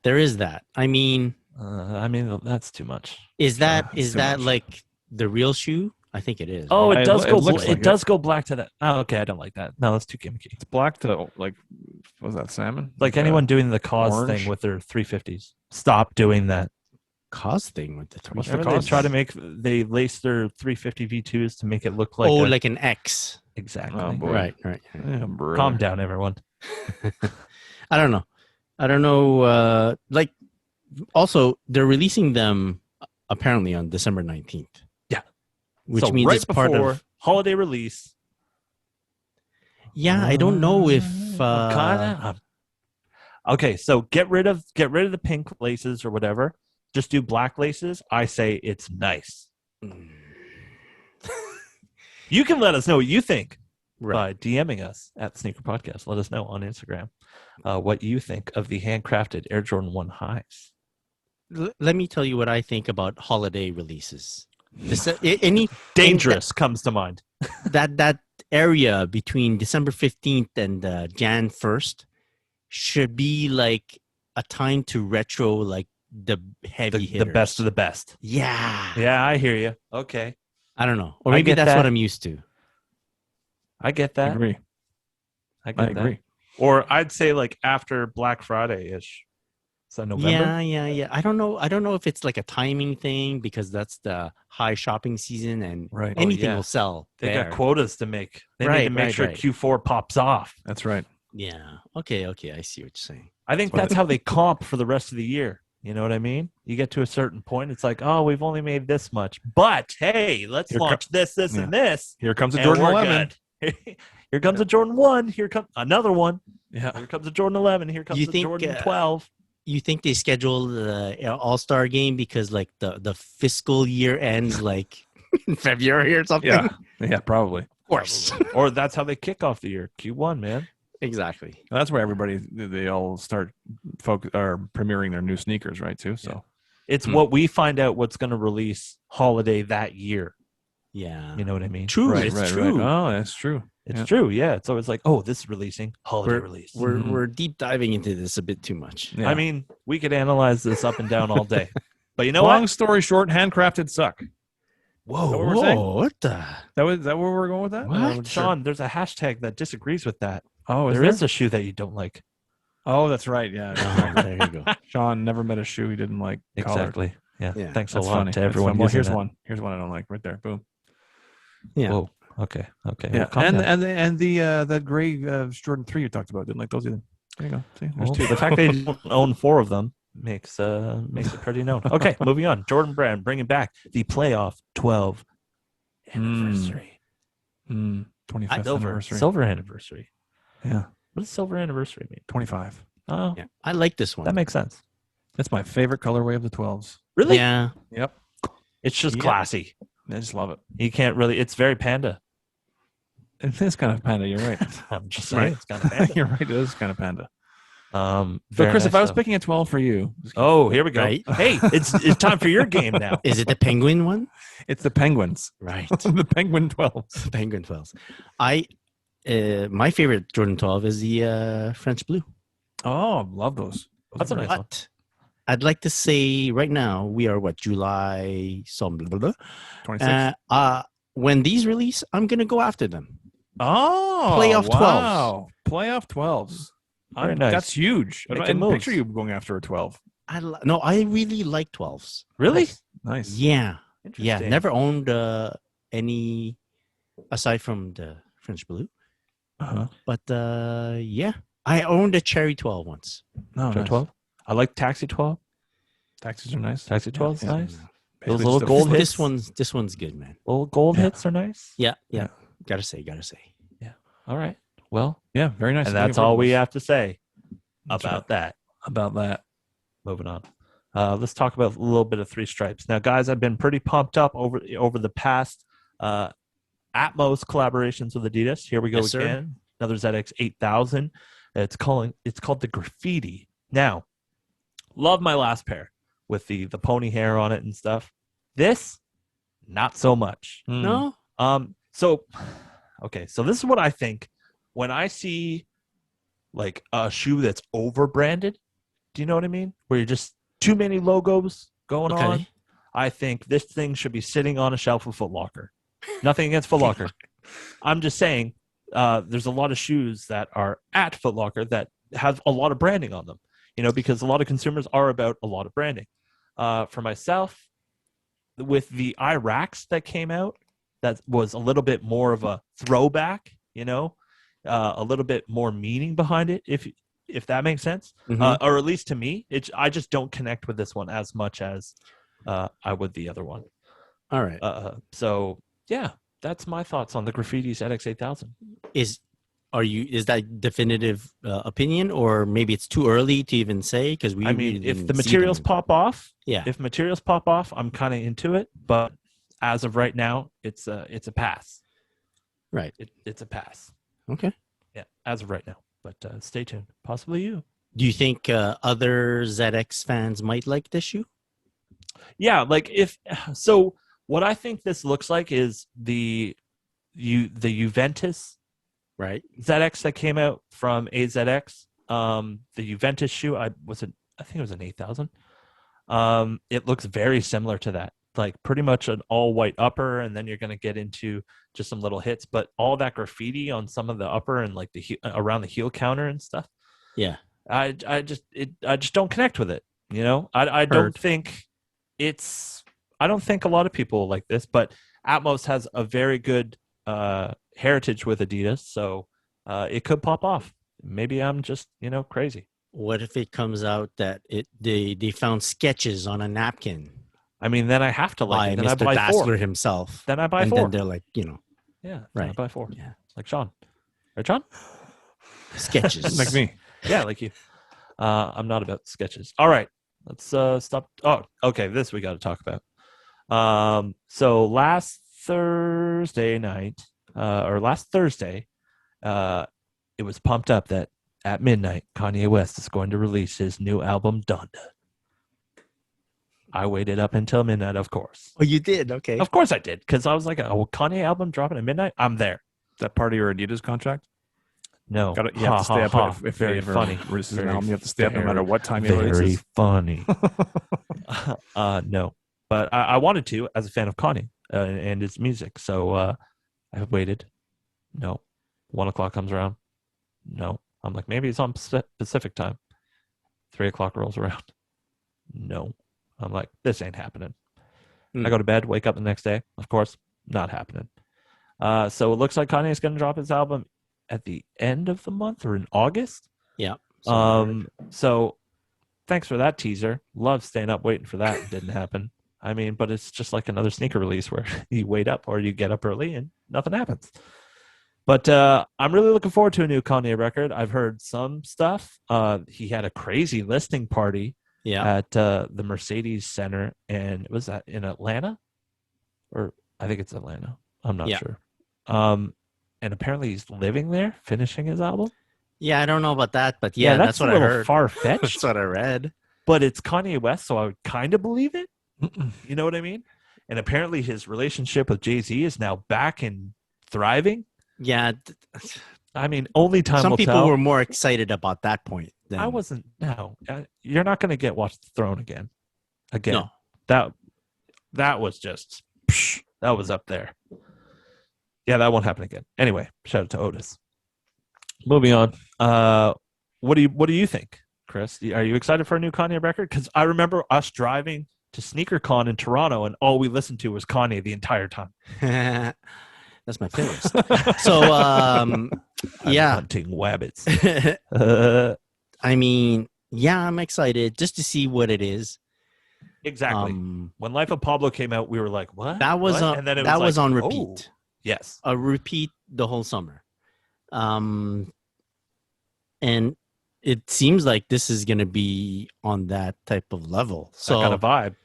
I mean, That's too much. is that it's too much. like the real shoe? I think it is. Oh, right? it does it go. looks It like does go black to that. Oh, okay. I don't like that. No, that's too gimmicky. It's black to like, what was that, salmon? Like anyone doing the cause orange? thing with their 350s. Stop doing that. Cause thing with the three. What's the Remember they cause try to thing? they lace their 350 V2s to make it look like like an X. exactly. Oh, boy. Right. Yeah, brother. Calm down, everyone. I don't know. Like, also, they're releasing them apparently on December 19th. Yeah. Which So means right it's part before of. holiday release. Yeah, I don't know if. Okay, so get rid of the pink laces or whatever. Just do black laces. I say it's nice. You can let us know what you think by DMing us at the Sneaker Podcast. Let us know on Instagram what you think of the handcrafted Air Jordan 1 highs. Let me tell you what I think about holiday releases. Any Dangerous comes to mind. that area between December 15th and Jan 1st should be like a time to retro like the heavy The hitters. best of the best. Yeah. Yeah, I hear you. Okay. I don't know. Or I maybe get that's that. what I'm used to. I get I that. agree. I I get that. agree. Or I'd say like after Black Friday ish. So November. Yeah. I don't know if it's like a timing thing because that's the high shopping season and Right. anything yeah. will sell. They there. got quotas to make. They need Right, to make right, sure right. Q4 pops off. That's right. Yeah. Okay. I see what you're saying. I think that's how they comp for the rest of the year. You know what I mean? You get to a certain point, it's like, oh, we've only made this much. But hey, let's Here launch this, yeah. and this. Here comes a and Jordan we're 11. good. Here comes a Jordan 1. Here comes another one. Yeah. Here comes a Jordan 11. Here comes You a think, Jordan 12. You think they scheduled the All-Star game because like the fiscal year ends like in February or something? Yeah. Yeah, probably. Of course. Or that's how they kick off the year. Q1, man. Exactly. That's where they all start premiering their new sneakers, right? Too. So It's what we find out what's going to release holiday that year. Yeah. You know what I mean? True. right, It's right, true. right. Oh, that's true. It's Yeah. true. Yeah. It's always like, oh, this is releasing holiday release. We're deep diving into this a bit too much. Yeah. I mean, we could analyze this up and down all day. But you know long what? story short, handcrafted suck. Is Whoa. that what we're saying? What the? That where we're going with that? What? Sean, there's a hashtag that disagrees with that. Oh, There is a shoe that you don't like. Oh, that's right. Yeah. Oh, there you go. Sean never met a shoe he didn't like. Colored. Exactly. Yeah. Yeah, Thanks That's a lot funny. to That's everyone. fun. Well, using here's that. one. Here's one I don't like. Right there. Boom. Yeah. Whoa. Okay. Okay. Yeah. Well, calm And down. the gray Jordan 3 you talked about, didn't like those either. There you go. See, there's Well, two. the fact they don't own 4 of them makes it pretty known. Okay, moving on. Jordan Brand bringing back the playoff 12 anniversary. 25th anniversary. Silver anniversary. Yeah. What does silver anniversary mean? 25. Oh, Yeah. I like this one. that makes sense. That's my favorite colorway of the 12s. Really? Yeah. Yep. It's just Yeah. classy. I just love it. You can't really. It's very panda. It is kind of panda. You're right. I'm just saying. Right. It's kind of panda. You're right. It is kind of panda. So, Very Chris, nice if I was stuff. picking a 12 for you, Oh, here we go. Right. Hey, it's time for your game now. Is it the penguin one? it's the Penguins. Right. The Penguin 12s. Penguin 12s. My favorite Jordan 12 is the French blue. Oh, love those. That's a nice one. But I'd like to say right now we are July some blah, blah, blah. 26. When these release, I'm gonna go after them. Oh, Playoff 12s. wow. Playoff 12s. Very nice. That's huge. Making I didn't moves. picture you going after a 12. No, I really like 12s. Really? Nice. Yeah. Yeah. Interesting. Never owned any aside from the French blue. Uh-huh. But yeah. I owned a cherry 12 once. No, Cherry nice. 12. I like Taxi 12. Taxis are nice. Taxi 12 is Yeah. nice. Basically Those little just a- gold hits. This one's good, man. Little gold Yeah. hits are nice. Yeah. Yeah. Gotta say. All right. Well, Yeah, very nice. and Looking that's forward all to we those. have to say That's about right. that. About that. Moving on. Let's talk about a little bit of Three Stripes. Now, guys, I've been pretty pumped up over the past Atmos collaborations with Adidas. Here we go Yes, sir. again. Another ZX 8000. It's called the Graffiti. Now, love my last pair with the pony hair on it and stuff. This, not so much. No? So this is what I think when I see like a shoe that's over branded. Do you know what I mean? Where you're just too many logos going on. Okay. I think this thing should be sitting on a shelf of Foot Locker. Nothing against Foot Locker. I'm just saying there's a lot of shoes that are at Foot Locker that have a lot of branding on them, because a lot of consumers are about a lot of branding. For myself, with the Iraqs that came out, that was a little bit more of a throwback, a little bit more meaning behind it, if that makes sense. Mhm. Or at least to me, I just don't connect with this one as much as I would the other one. All right. So yeah, that's my thoughts on the Graffiti ZX 8000. Is that definitive opinion, or maybe it's too early to even say? Because we. I mean, really if didn't the see materials them. pop off, Yeah. I'm kind of into it. But as of right now, it's a pass. Right. It's a pass. Okay. Yeah, as of right now. But stay tuned. Possibly you. Do you think other ZX fans might like this shoe? Yeah, like so what I think this looks like is the Juventus Right. ZX that came out from AZX. The Juventus shoe, I think it was an 8000. It looks very similar to that. Like pretty much an all white upper, and then you're going to get into just some little hits, but all that graffiti on some of the upper and like around the heel counter and stuff. Yeah. I just don't connect with it. I don't Heard. think I don't think a lot of people like this, but Atmos has a very good heritage with Adidas, so it could pop off. Maybe I'm just crazy. What if it comes out that they found sketches on a napkin I mean, then I have to like by it. Then I Mr. buy Dassler four. himself? Then I buy and four. then they're like, Yeah, then I Right. buy four. Yeah. Like Sean, right, Sean? sketches. Like me. Yeah, like you. I'm not about sketches. All right, let's stop. Oh, okay. This we got to talk about. So last Thursday night, or last Thursday, it was pumped up that at midnight, Kanye West is going to release his new album, Donda. I waited up until midnight, of course. Oh, you did? Okay. Of course I did, because I was like, "Oh, Kanye album dropping at midnight? I'm there." Is that part of your Adidas contract? No, You have to stay up. If very he ever funny. releases an Very album, you have to stay up no matter very, what time he Very releases. funny. No, but I wanted to as a fan of Kanye and his music. So I waited. No, 1 o'clock comes around. No, I'm like, maybe it's on Pacific time. 3 o'clock rolls around. No, I'm like, this ain't happening. I go to bed, wake up the next day. Of course, not happening. So it looks like Kanye is going to drop his album at the end of the month or in August. Yeah. So thanks for that teaser. Love staying up waiting for that. It didn't happen. I mean, but it's just like another sneaker release where you wait up or you get up early and nothing happens. But I'm really looking forward to a new Kanye record. I've heard some stuff. He had a crazy listing party at the Mercedes Center, and was that in Atlanta? Or I think it's Atlanta. I'm not sure. And apparently he's living there, finishing his album. Yeah, I don't know about that, but yeah, that's a what I little heard. far That's fetched. what I read. But it's Kanye West, so I would kind of believe it. You know what I mean? And apparently his relationship with Jay-Z is now back and thriving. Yeah, I mean, only time some will people tell. were more excited about that point than I wasn't. No, you're not going to get Watch the Throne again. No. That was just that was up there. Yeah, that won't happen again. Anyway, shout out to Otis. Moving on. What do you think, Chris? Are you excited for a new Kanye record? Because I remember us driving to SneakerCon in Toronto, and all we listened to was Kanye the entire time. That's my playlist. So, I'm yeah. hunting wabbits. I mean, yeah, I'm excited just to see what it is. Exactly. When Life of Pablo came out, we were like, "What?" That was What? on. And then it that was was like, on "Oh, repeat. yes, A repeat the whole summer. And it seems like this is going to be on that type of level. So that kind of vibe."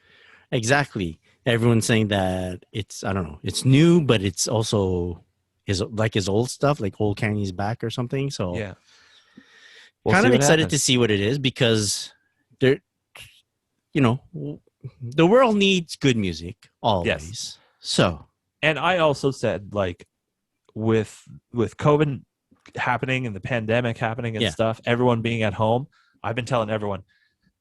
exactly. Everyone's saying that it's, I don't know, it's new, but it's also his old stuff, like old Kanye's back or something. So Yeah, kind of excited to see what it is because there, the world needs good music always. Yes. So, and I also said, like, with COVID happening and the pandemic happening and stuff, everyone being at home, I've been telling everyone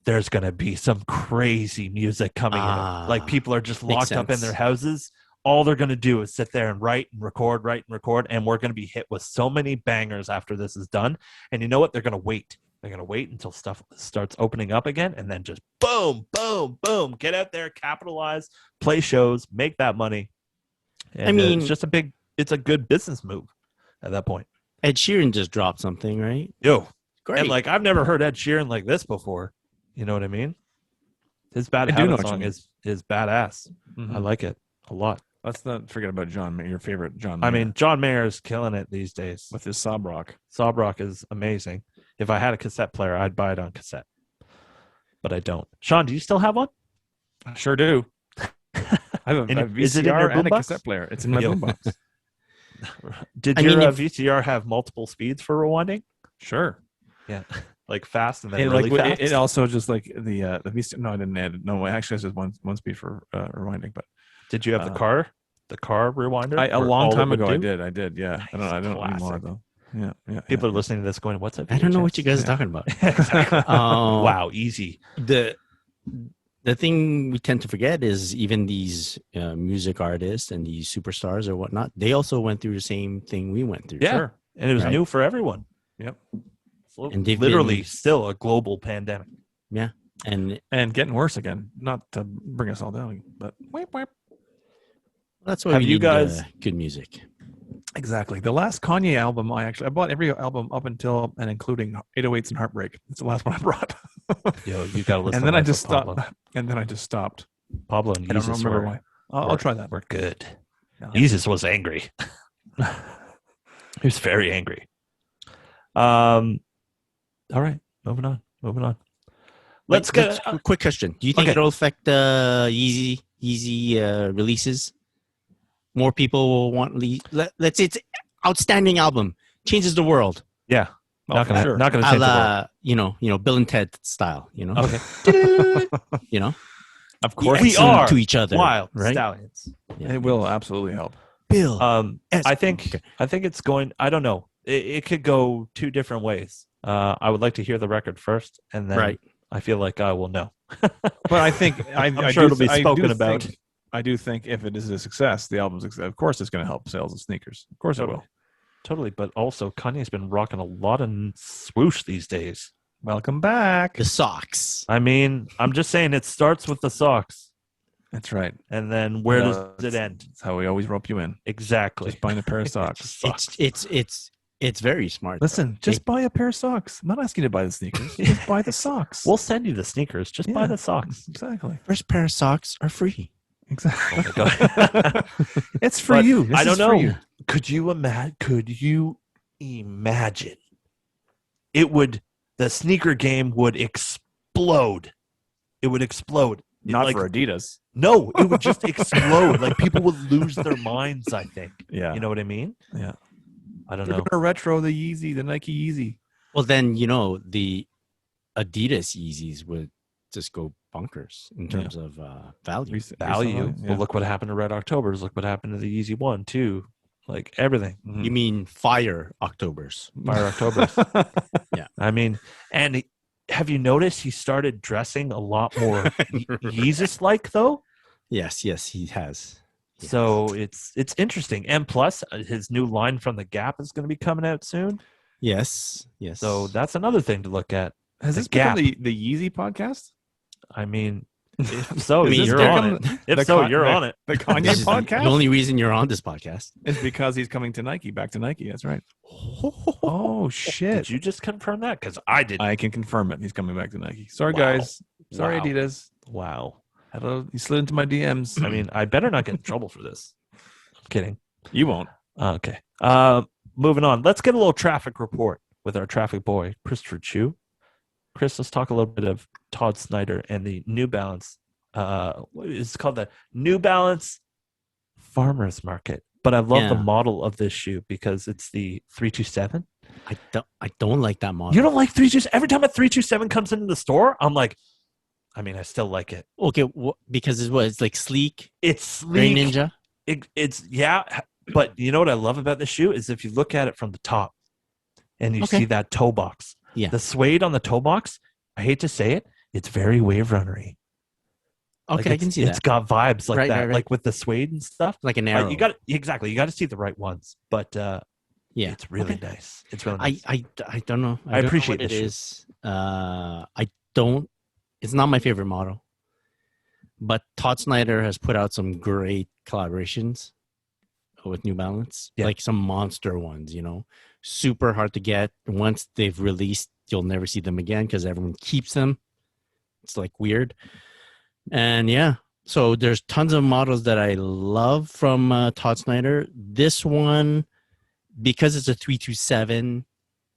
there's going to be some crazy music coming in. Like, people are just locked up in their houses. All they're going to do is sit there and write and record, and we're going to be hit with so many bangers after this is done. And you know what? They're going to wait. They're going to wait until stuff starts opening up again, and then just boom, boom, boom, get out there, capitalize, play shows, make that money. And, I mean, it's just it's a good business move at that point. Ed Sheeran just dropped something, right? Yo, Great. and like, I've never heard Ed Sheeran like this before. You know what I mean? His Bad I do know Habit what you song mean. is badass. Mhm. I like it a lot. Let's not forget about John Mayer, your favorite John Mayer. I mean, John Mayer is killing it these days. with his sob rock. Sob Rock is amazing. If I had a cassette player, I'd buy it on cassette. But I don't. Sean, do you still have one? I sure do. I have a VCR is it in your and a boombox? cassette player. It's in my Yo. boombox. Did I your mean, if- VCR have multiple speeds for rewinding? Sure. Yeah. Like fast and then It, really like, fast? it also just like the VCR. No, I didn't add it. No, actually, it's just one speed for rewinding. But Did you have the car rewinder? a or long all it time would ago, do? I did. Yeah, I don't anymore Classic. though. Yeah. People are listening to this going, "What's up?" I don't know what you guys are talking about. Wow, easy. The thing we tend to forget is even these music artists and these superstars or whatnot, they also went through the same thing we went through. Yeah, Sure. and it was Right. new for everyone. Yep. And they've literally been- still a global pandemic. And Getting worse again. Not to bring us all down, but that's why Have we you need guys- good music. exactly. The last Kanye album, I bought every album up until and including 808s and Heartbreak. It's the last one I brought. Yo, you gotta listen. and then to I Life just of Pablo. stopped. And then I just stopped. Pablo and I don't Jesus remember were, why. I'll try that. We're good. Yeah. Jesus was angry. He was very angry. All right, moving on. Let's Wait, get just a quick question. Do you think Okay. it'll affect Yeezy releases? More people will want. Let's say it's outstanding album, changes the world. yeah. Not for gonna sure. not gonna A change the la, Bill and Ted style. world. Okay. Of course, We Excellent are to each other. Wild right? stallions. Yeah. it will absolutely help. Bill. I think Okay. it's going. I don't know. It could go two different ways. I would like to hear the record first, and then Right. I feel like I will know. But I think I'm sure it'll be spoken about. I do think if it is a success, the album's success, of course, it's going to help sales of sneakers. Of course, it will. Totally, but also Kanye's been rocking a lot of swoosh these days. Welcome back. The socks. I mean, I'm just saying it starts with the socks, That's right. and then where does it end? That's how we always rope you in. Exactly. Just buying a pair of socks. Socks. It's very smart. Listen, just buy a pair of socks. I'm not asking you to buy the sneakers. Just buy the socks. We'll send you the sneakers. Just buy Yeah. the socks. Exactly. First pair of socks are free. Exactly. Oh my God. It's for But you. This I don't is for know. you. Could you imagine? The sneaker game would explode. It would explode. Not Like, for Adidas. no, it would just explode. Like, people would lose their minds, I think. Yeah. You know what I mean? Yeah. I don't They're know. going to retro the Yeezy, the Nike Yeezy. Well, then the Adidas Yeezys would just go bonkers in terms of value. Value. Recently, Well, look what happened to Red Octobers. Look what happened to the Yeezy 1, too. Like everything. Mhm. You mean Fire Octobers? Fire Octobers. Yeah. I mean, and have you noticed he started dressing a lot more Yeezus-like, though? Yes, he has. He So has. it's interesting. And plus, his new line from the Gap is going to be coming out soon. Yes. So that's another thing to look at. Has The this become Gap. the Yeezy podcast? I mean, if so, I mean, you're there on it. If so, you're on it. The Kanye This is podcast the only reason you're on this podcast. is because he's coming to Nike, back to Nike. That's right. Oh, shit. Did you just confirm that? Because I didn't. I can confirm it. He's coming back to Nike. Sorry, Wow. guys. Sorry, Wow. Adidas. Wow. Hello. He slid into my DMs. I mean, I better not get in trouble for this. I'm kidding. You won't. Okay. Moving on. Let's get a little traffic report with our traffic boy, Christopher Chu. Chris, let's talk a little bit of Todd Snyder and the New Balance. It's called the New Balance Farmers Market. But I love the Yeah. model of this shoe because it's the 327. I don't like that model. You don't like 327? Every time a 327 comes into the store, I'm like, I mean, I still like it. Okay, because it's like sleek, It's very sleek. ninja. It's but you know what I love about the shoe is if you look at it from the top and you Okay. see that toe box. Yeah. The suede on the toe box, I hate to say it, it's very Wave Runnery. Okay, I can see It's that. got vibes like Right, that, right. like with the suede and stuff. Like an arrow. You got to see the right ones, but yeah, it's really Okay. nice. It's really nice. I don't know. I appreciate what it this shoe. is. I don't. It's not my favorite model, but Todd Snyder has put out some great collaborations with New Balance, Yeah. like some monster ones. Super hard to get. Once they've released, you'll never see them again because everyone keeps them. It's like weird, and yeah. So there's tons of models that I love from Todd Snyder. This one, because it's a 327,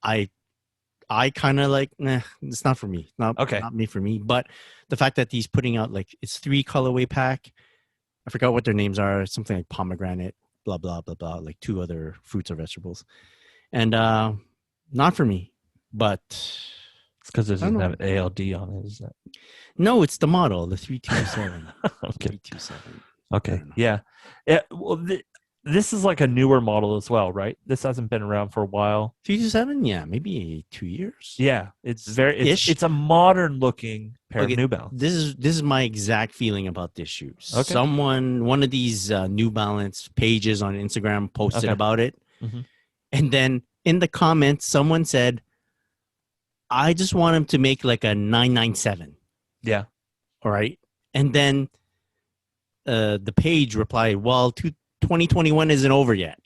I kind of like, nah, it's not for me. Not me for me. But the fact that he's putting out like it's 3 colorway pack. I forgot what their names are. Something like pomegranate, blah blah blah blah, like 2 other fruits or vegetables, and not for me. But It's because it I don't doesn't have ALD on it, isn't it? no, it's the model, the 327. Okay. 327. Okay. don't know. Yeah. Well, this is like a newer model as well, right? This hasn't been around for a while. 327, yeah, maybe 2 years. Yeah, it's Ish. it's a modern looking pair Okay, of New Balance. This is my exact feeling about this shoe. Okay. One of these New Balance pages on Instagram posted Okay. about it, Mhm. and then in the comments, someone said, "I just want him to make like a 997." Yeah. All right, and then the page replied, "Well, 2021 isn't over yet.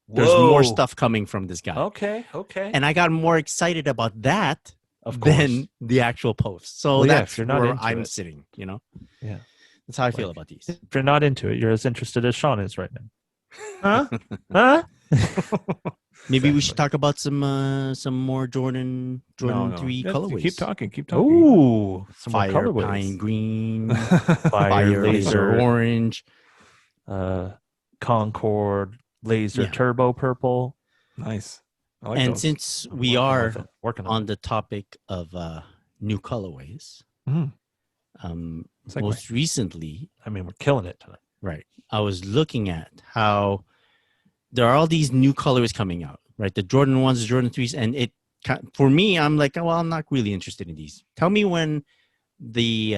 There's more Whoa. stuff coming from this guy." Okay. And I got more excited about that Of course. than the actual post. So Well, yeah, that's if you're not where into I'm it. sitting, Yeah. That's how I feel Like- about these. If you're not into it, you're as interested as Sean is right now. Huh? Maybe we should talk about some more Jordan No. 3 Yeah, colorways. Keep talking. Keep talking. Ooh, some more Fire, colorways. pine green, Fire, fire, laser, laser, orange. Concord, laser, Yeah. turbo, purple. Nice. I like And those. since I'm we working are with it, working on on the topic of new colorways, Mhm. Segue. most recently, it. I mean, we're killing it tonight. right, I was looking at how there are all these new colorways coming out, right? The Jordan 1s, the Jordan 3s, and for me, I'm like, oh, well, I'm not really interested in these. Tell me when the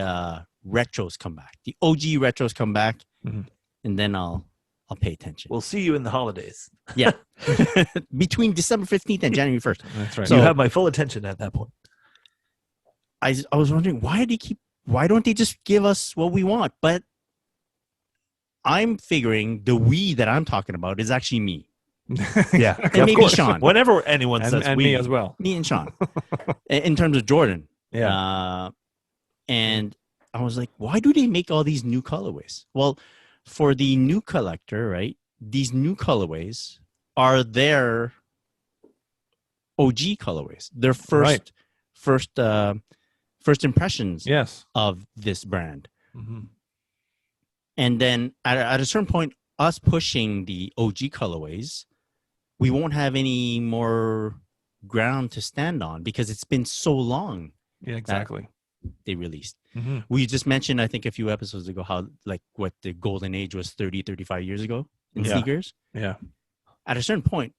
retros come back, the OG retros come back, Mhm. and then I'll pay attention. We'll see you in the holidays. Yeah, between December 15th and January 1st. That's right. So- you have my full attention at that point. I was wondering why don't they just give us what we want? But I'm figuring the we that I'm talking about is actually me. Yeah, And of maybe course. Sean. Whenever anyone says and we, me as well. Me and Sean. In terms of Jordan. Yeah. And I was like, why do they make all these new colorways? Well, for the new collector, right? These new colorways are their OG colorways. Their Right. first impressions Yes. of this brand. Mhm. And then at a certain point, us pushing the OG colorways, we won't have any more ground to stand on because it's been so long Yeah, exactly. they released. Mm-hmm. We just mentioned, I think a few episodes ago, how like what the golden age was 30, 35 years ago in Yeah. sneakers. Yeah. At a certain point,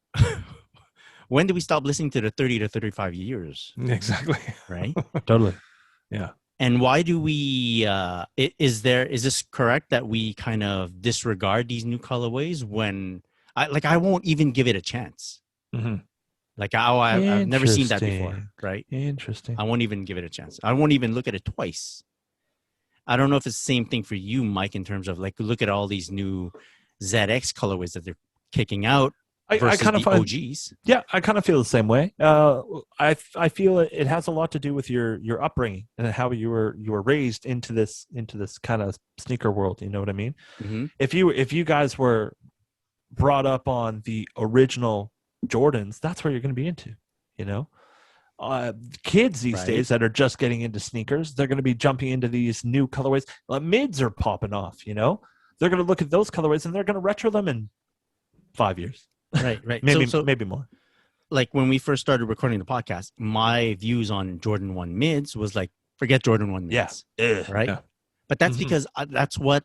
when do we stop listening to the 30 to 35 years? Exactly. Right. Totally. Yeah. And why do we, is this correct that we kind of disregard these new colorways when I won't even give it a chance. Mm-hmm. Like I've never seen that before. Interesting. Right. Interesting. I won't even give it a chance. I won't even look at it twice. I don't know if it's the same thing for you, Mike, in terms of like, look at all these new ZX colorways that they're kicking out versus kind of the find, OGs. Yeah, I kind of feel the same way. I feel it has a lot to do with your upbringing and how you were raised into this kind of sneaker world. You know what I mean? Mm-hmm. If you guys were brought up on the original Jordans, that's where you're going to be into. You know, kids these days that are just getting into sneakers, they're going to be jumping into these new colorways. Mids are popping off. You know, they're going to look at those colorways and they're going to retro them in 5 years. Right. maybe more. Like when we first started recording the podcast, my views on Jordan 1 mids was like, forget Jordan 1 mids. Yeah. Right. Yeah. But that's because that's what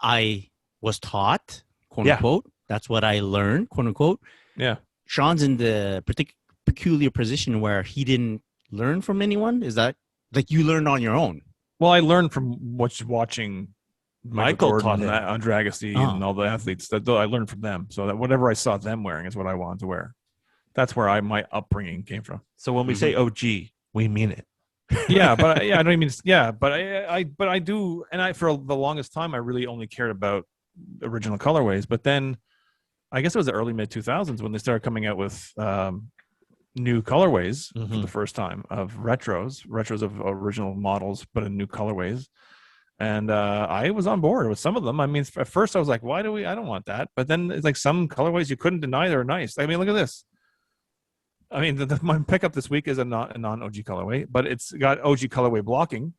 I was taught, quote unquote. That's what I learned, quote unquote. Yeah. Sean's in the peculiar position where he didn't learn from anyone. Is that like you learned on your own? Well, I learned from watching Michael Jordan, taught him. Andre Agassi, and all the athletes. That I learned from them. So that whatever I saw them wearing is what I wanted to wear. That's where my upbringing came from. So when we say OG, we mean it. Yeah, but I don't even. Yeah, but I do, and I for the longest time I really only cared about original colorways. But then, I guess it was the early mid 2000s when they started coming out with new colorways for the first time of retros of original models, but in new colorways. And I was on board with some of them. I mean, at first I was like, I don't want that. But then it's like some colorways you couldn't deny they're nice. I mean, look at this. I mean, my pickup this week is a non-OG colorway, but it's got OG colorway blocking,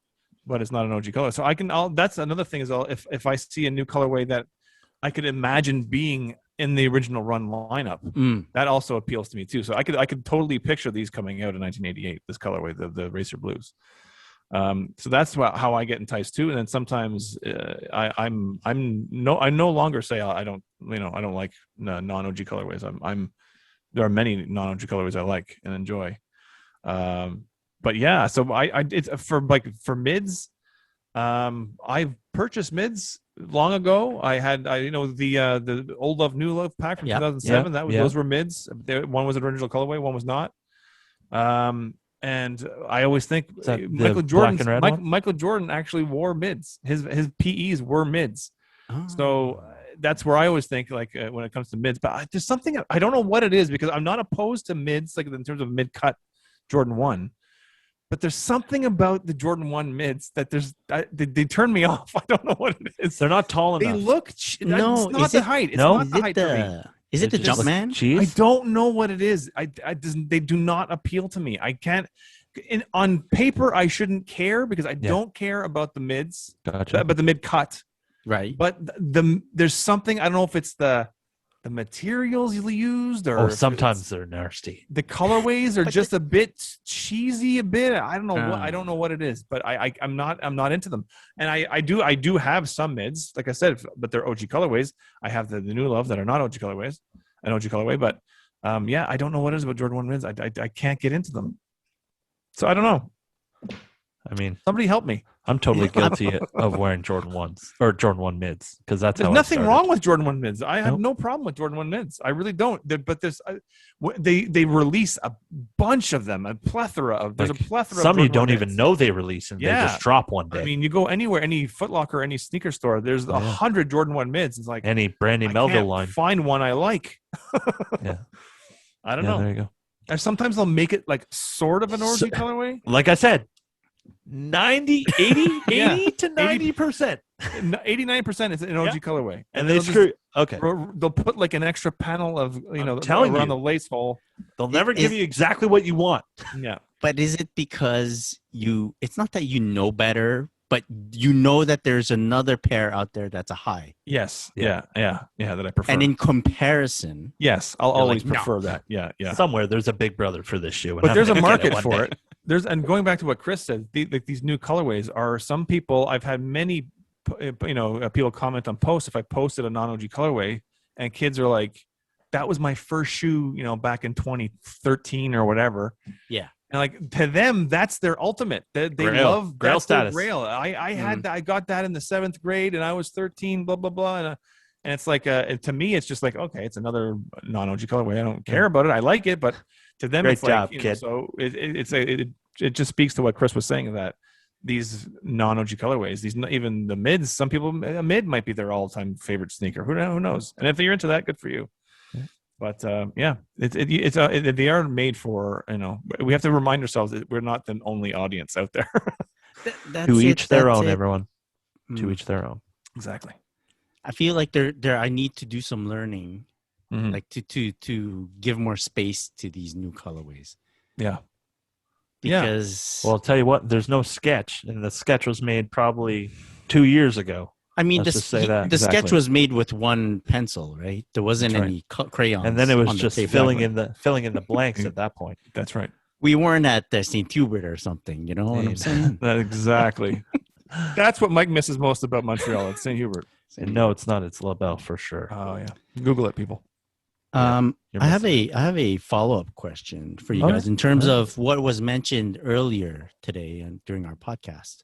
but it's not an OG color. So that's another thing is if I see a new colorway that I could imagine being in the original run lineup, that also appeals to me too. So I could totally picture these coming out in 1988, this colorway, the Racer Blues. So that's how I get enticed too. And then sometimes I no longer say I don't like non-OG colorways. There are many non-OG colorways I like and enjoy. But yeah, so it's for mids. I've purchased mids long ago. I had the Old Love New Love pack from 2007. Those were mids. One was an original colorway, one was not. And I always think Michael Jordan actually wore mids. His PEs were mids. Oh. So that's where I always think when it comes to mids. But there's something I don't know what it is because I'm not opposed to mids like in terms of mid cut Jordan 1. But there's something about the Jordan 1 mids that they turn me off. I don't know what it is. They're not tall enough. They look it's not the height. It's not the height for me. Is it the Jumpman? I don't know what it is. They do not appeal to me. I can't. On paper, I shouldn't care because I don't care about the mids, but the mid cut. Right. But there's something, I don't know if it's the materials you used or sometimes they're nasty. The colorways are just a bit cheesy, a bit. I don't know I don't know what it is, but I'm not into them. And I do have some mids, like I said, but they're OG colorways. I have the New Love that are not OG colorways, an OG colorway, but I don't know what it is about Jordan 1 mids. I can't get into them. So I don't know. I mean, somebody help me. I'm totally guilty of wearing Jordan 1s or Jordan 1 mids because there's nothing wrong with Jordan 1 mids. I have no problem with Jordan 1 mids. I really don't. But they release a bunch of them, a plethora of. There's a plethora. Some of you don't even know they release, and they just drop one day. I mean, you go anywhere, any Foot Locker, any sneaker store. There's 100 Jordan 1 mids. It's like any Brandy Melville line. Find one I like. Yeah, I don't know. There you go. And sometimes they'll make it like sort of an OG colorway. Like I said. 80 to 90%. 89% is an OG colorway. And they screw. Okay. They'll put like an extra panel of, around the lace hole. They'll never give you exactly what you want. Yeah. But is it because it's not that you know better, but you know that there's another pair out there that's a high. Yes. Yeah. Yeah. That I prefer. And in comparison, yes, I'll You're always like, no. prefer that. Yeah. Somewhere there's a big brother for this shoe. And But I'm there's a gonna get market one for day. it. And going back to what Chris said, these new colorways are some people. I've had many, people comment on posts. If I posted a non-OG colorway, and kids are like, "That was my first shoe, back in 2013 or whatever." Yeah. And like to them, that's their ultimate. They Grail. love Grail that's their status. Grail. I had that. I got that in the 7th grade, and I was 13. Blah blah blah. And it's like, to me, it's just like, okay, it's another non-OG colorway. I don't care about it. I like it, but to them, Great it's job, like, kid. so it just speaks to what Chris was saying, that these non-OG colorways, even the mids, some people, a mid might be their all-time favorite sneaker. Who knows? And if you're into that, good for you. But they are made for, we have to remind ourselves that we're not the only audience out there. To each their own, it. everyone. To Mm. each their own. Exactly. I feel like I need to do some learning, Mhm. like to give more space to these new colorways. Yeah. Yeah. Because Well, I'll tell you what, there's no sketch, and the sketch was made probably 2 years ago. I mean, Let's just say that. the sketch Exactly. was made with one pencil, right? There wasn't That's right. any crayons, And then it was on the just paper. filling in the blanks at that point. That's right. We weren't at the St. Hubert or something. You know what I'm saying? That exactly. That's what Mike misses most about Montreal. It's St. Hubert. And no, it's not. It's LaBelle for sure. Oh yeah. Google it, people. You're I have missing a follow-up question for you Okay. guys in terms of what was mentioned earlier today and during our podcast.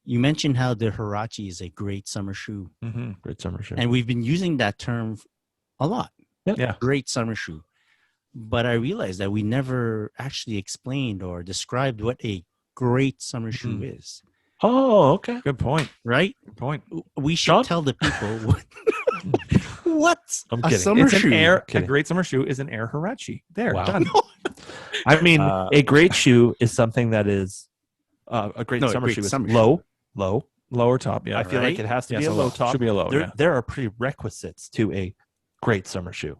You mentioned how the Huarache is a great summer shoe, Mm-hmm. Great summer shoe. and we've been using that term a lot. Yeah. Great summer shoe. But I realized that we never actually explained or described what a great summer shoe is, Oh, okay. Good point. right? Good point. We should Sean? tell the people what's I'm a kidding. summer It's shoe. a Kidding. great summer shoe is an Air Huarache. There, Wow. done. I mean, Uh, a great shoe is something that is a great No, a summer great shoe is summer low. Lower top. Yeah. I feel like right? it has to Yes, be a low top. Should be a low. There, Yeah. there are prerequisites to a great summer shoe.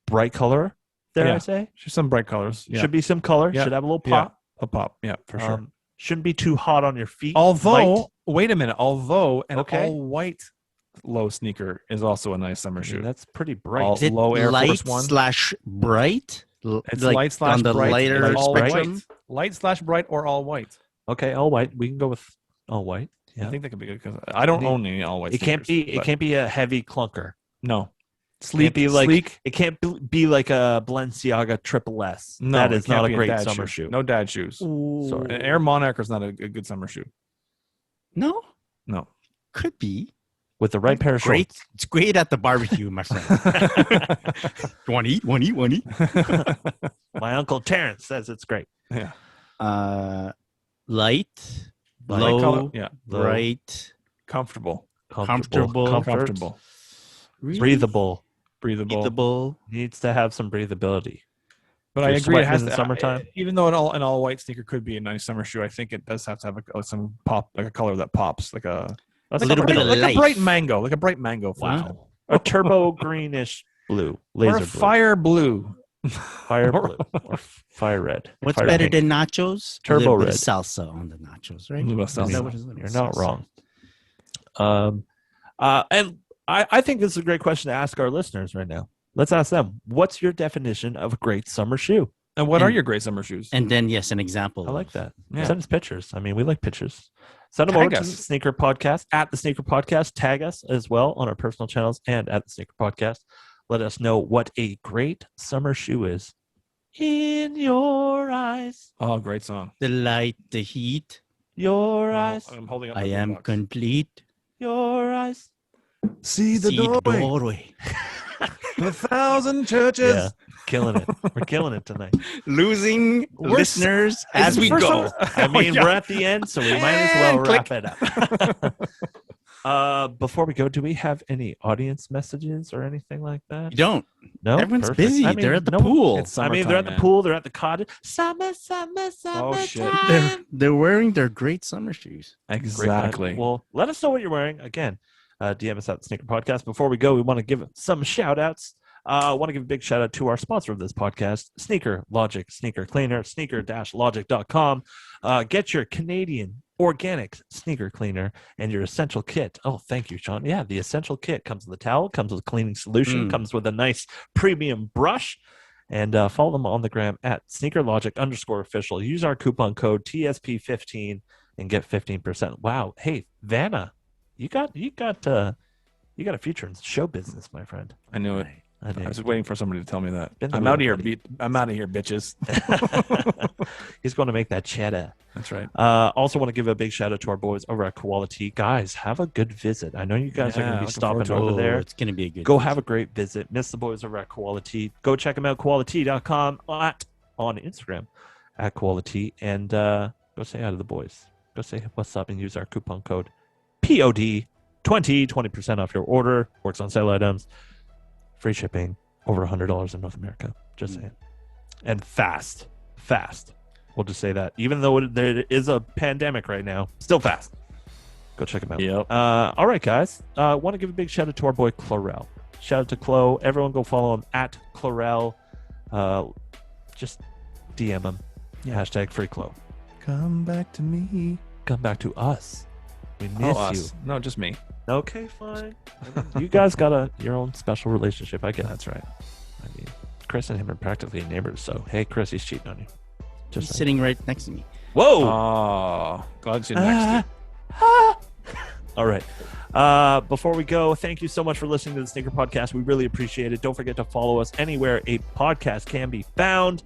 Bright color, dare I Yeah. say? Just some bright colors. Yeah. Should be some color. Yeah. Should have a little Yeah. pop. a pop. Yeah, for sure. Shouldn't be too hot on your feet. Although, Light. wait a minute. Although an Okay. all white low sneaker is also a nice summer I mean, shoe. that's pretty bright. All- Is it low Air light Force One. / bright? It's Like light slash on the bright. lighter like all spectrum? white. Light slash bright or all white. Okay, all white. We can go with all white. I Yeah. think that could be good because I don't own any all white. It can't be. It can't be a heavy clunker. No. Sleek, be like sleek. it can't be like a Balenciaga Triple S. No, that it is can't not a be great dad summer shoe. No dad shoes. Sorry. An Air Monarch is not a good summer shoe. No, No. could be. With the right pair of Great. shorts. It's great at the barbecue, my friend. You want to eat? Want to eat? Want to eat? My uncle Terrence says it's great. Yeah. Light, Light low, color, yeah. Low. bright, Comfortable. Comfortable. Comfort, Comfortable. breathable. Breathable. breathable. Needs to have some breathability. But If I you're agree. It sweating has in to, the summertime. even though an all white sneaker could be a nice summer shoe, I think it does have to have some pop, like a color that pops, like a That's little bit of like life. a bright mango, like a bright mango. For Wow. example. a turbo greenish blue, laser Or a blue, fire blue. fire blue, or fire red. What's fire better pink. than nachos? Turbo a little bit red. of salsa on the nachos, right? A little Is that salsa. what it is? You're not Salsa. wrong. And I think this is a great question to ask our listeners right now. Let's ask them, what's your definition of a great summer shoe? And what are And- your great summer shoes? And then, yes, an example. I like that. Yeah. Send us pictures. I mean, we like pictures. Send them Tag over to us. the Sneaker Podcast, at the Sneaker Podcast. Tag us as well on our personal channels and at the Sneaker Podcast. Let us know what a great summer shoe is in your eyes. Oh, great song. The light, the heat. Your eyes. I'm holding up. I my am box. complete. Your eyes. See the See doorway. doorway. 1,000 churches. Yeah. Killing it. We're killing it tonight. Losing listeners as we First go. one- I mean, yeah. we're at the end, so we might as well And wrap click. it up. Before we go, do we have any audience messages or anything like that? You don't. No, Everyone's Perfect. busy. I mean, They're at the no- pool. It's I mean, they're at the summertime, pool. They're at the cottage. Summer, Oh, shit. They're wearing their great summer shoes. man. Great Exactly. night. Well, let us know what you're wearing. Again, DM us at the Sneaker Podcast. Before we go, we want to give some shout outs. I want to give a big shout out to our sponsor of this podcast, Sneaker Logic, Sneaker Cleaner, sneaker-logic.com. Get your Canadian organic sneaker cleaner, and your essential kit. Oh, thank you, Sean. Yeah, the essential kit comes with a towel, comes with a cleaning solution, comes with a nice premium brush. And follow them on the gram at sneakerlogic_official. Use our coupon code TSP15 and get 15%. Wow. Hey, Vanna, you got a future in show business, my friend. I knew it. I I was just waiting for somebody to tell me that. Been the I'm real out of here. buddy. I'm out of here, bitches. He's going to make that cheddar. That's right. Also want to give a big shout out to our boys over at Quality. Guys, have a good visit. I know you guys are going to be looking stopping forward to over there. It's gonna be a good. Go have a great visit. Miss the boys over at Quality. Go check them out, quality.com on Instagram at Quality. And go say hi to the boys. Go say what's up and use our coupon code POD20, 20% off your order. Works on sale items. Free shipping. Over $100 in North America. Just saying. And fast. We'll just say that. Even though there is a pandemic right now, still fast. Go check them out. Yep. All right, guys. Want to give a big shout out to our boy Chlorel. Shout out to Chloe. Everyone go follow him at Chlorel. Just DM him. Yeah. Hashtag free Chloe. Come back to me. Come back to us. We miss you. Us. No, just me. Okay, fine. You guys got your own special relationship. I get it. That's right. I mean, Chris and him are practically neighbors. So, hey, Chris, he's cheating on you. He's sitting right next to me. Whoa. Oh, glad you're next. All right. Before we go, thank you so much for listening to the Sneaker Podcast. We really appreciate it. Don't forget to follow us anywhere a podcast can be found.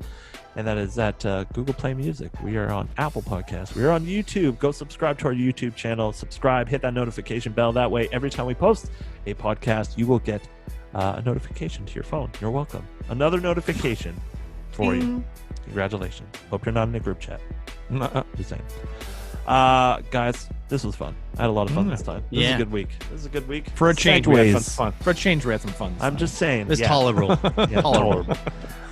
And that is at Google Play Music. We are on Apple Podcasts. We are on YouTube. Go subscribe to our YouTube channel. Subscribe. Hit that notification bell. That way, every time we post a podcast, you will get a notification to your phone. You're welcome. Another notification for you. Congratulations. Hope you're not in a group chat. Just saying. Guys, this was fun. I had a lot of fun this time. This is a good week. For a change, we had Segues. some fun. For a change, we had some fun. I'm just saying. It's yeah. tolerable. Yeah, tolerable.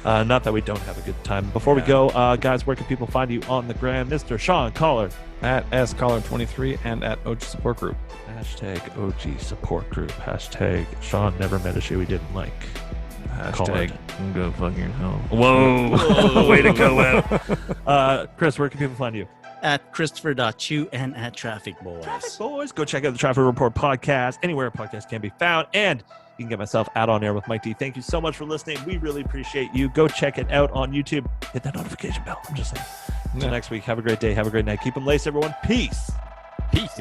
Not that we don't have a good time. Before we go, guys, where can people find you on the gram? Mr. Sean Collar. At scollar23 and at OG Support Group. Hashtag OG Support Group. Hashtag Sean never met a shoe he didn't like. Hashtag go fuck yourself. Whoa. Way to go out. Chris, where can people find you? At Christopher.Chu and at Traffic Boys. Traffic Boys. Go check out the Traffic Report podcast, anywhere a podcast can be found. And you can get myself out on air with Mike D. Thank you so much for listening. We really appreciate you. Go check it out on YouTube. Hit that notification bell. I'm just saying. Until next week, have a great day. Have a great night. Keep them laced, everyone. Peace. Peace.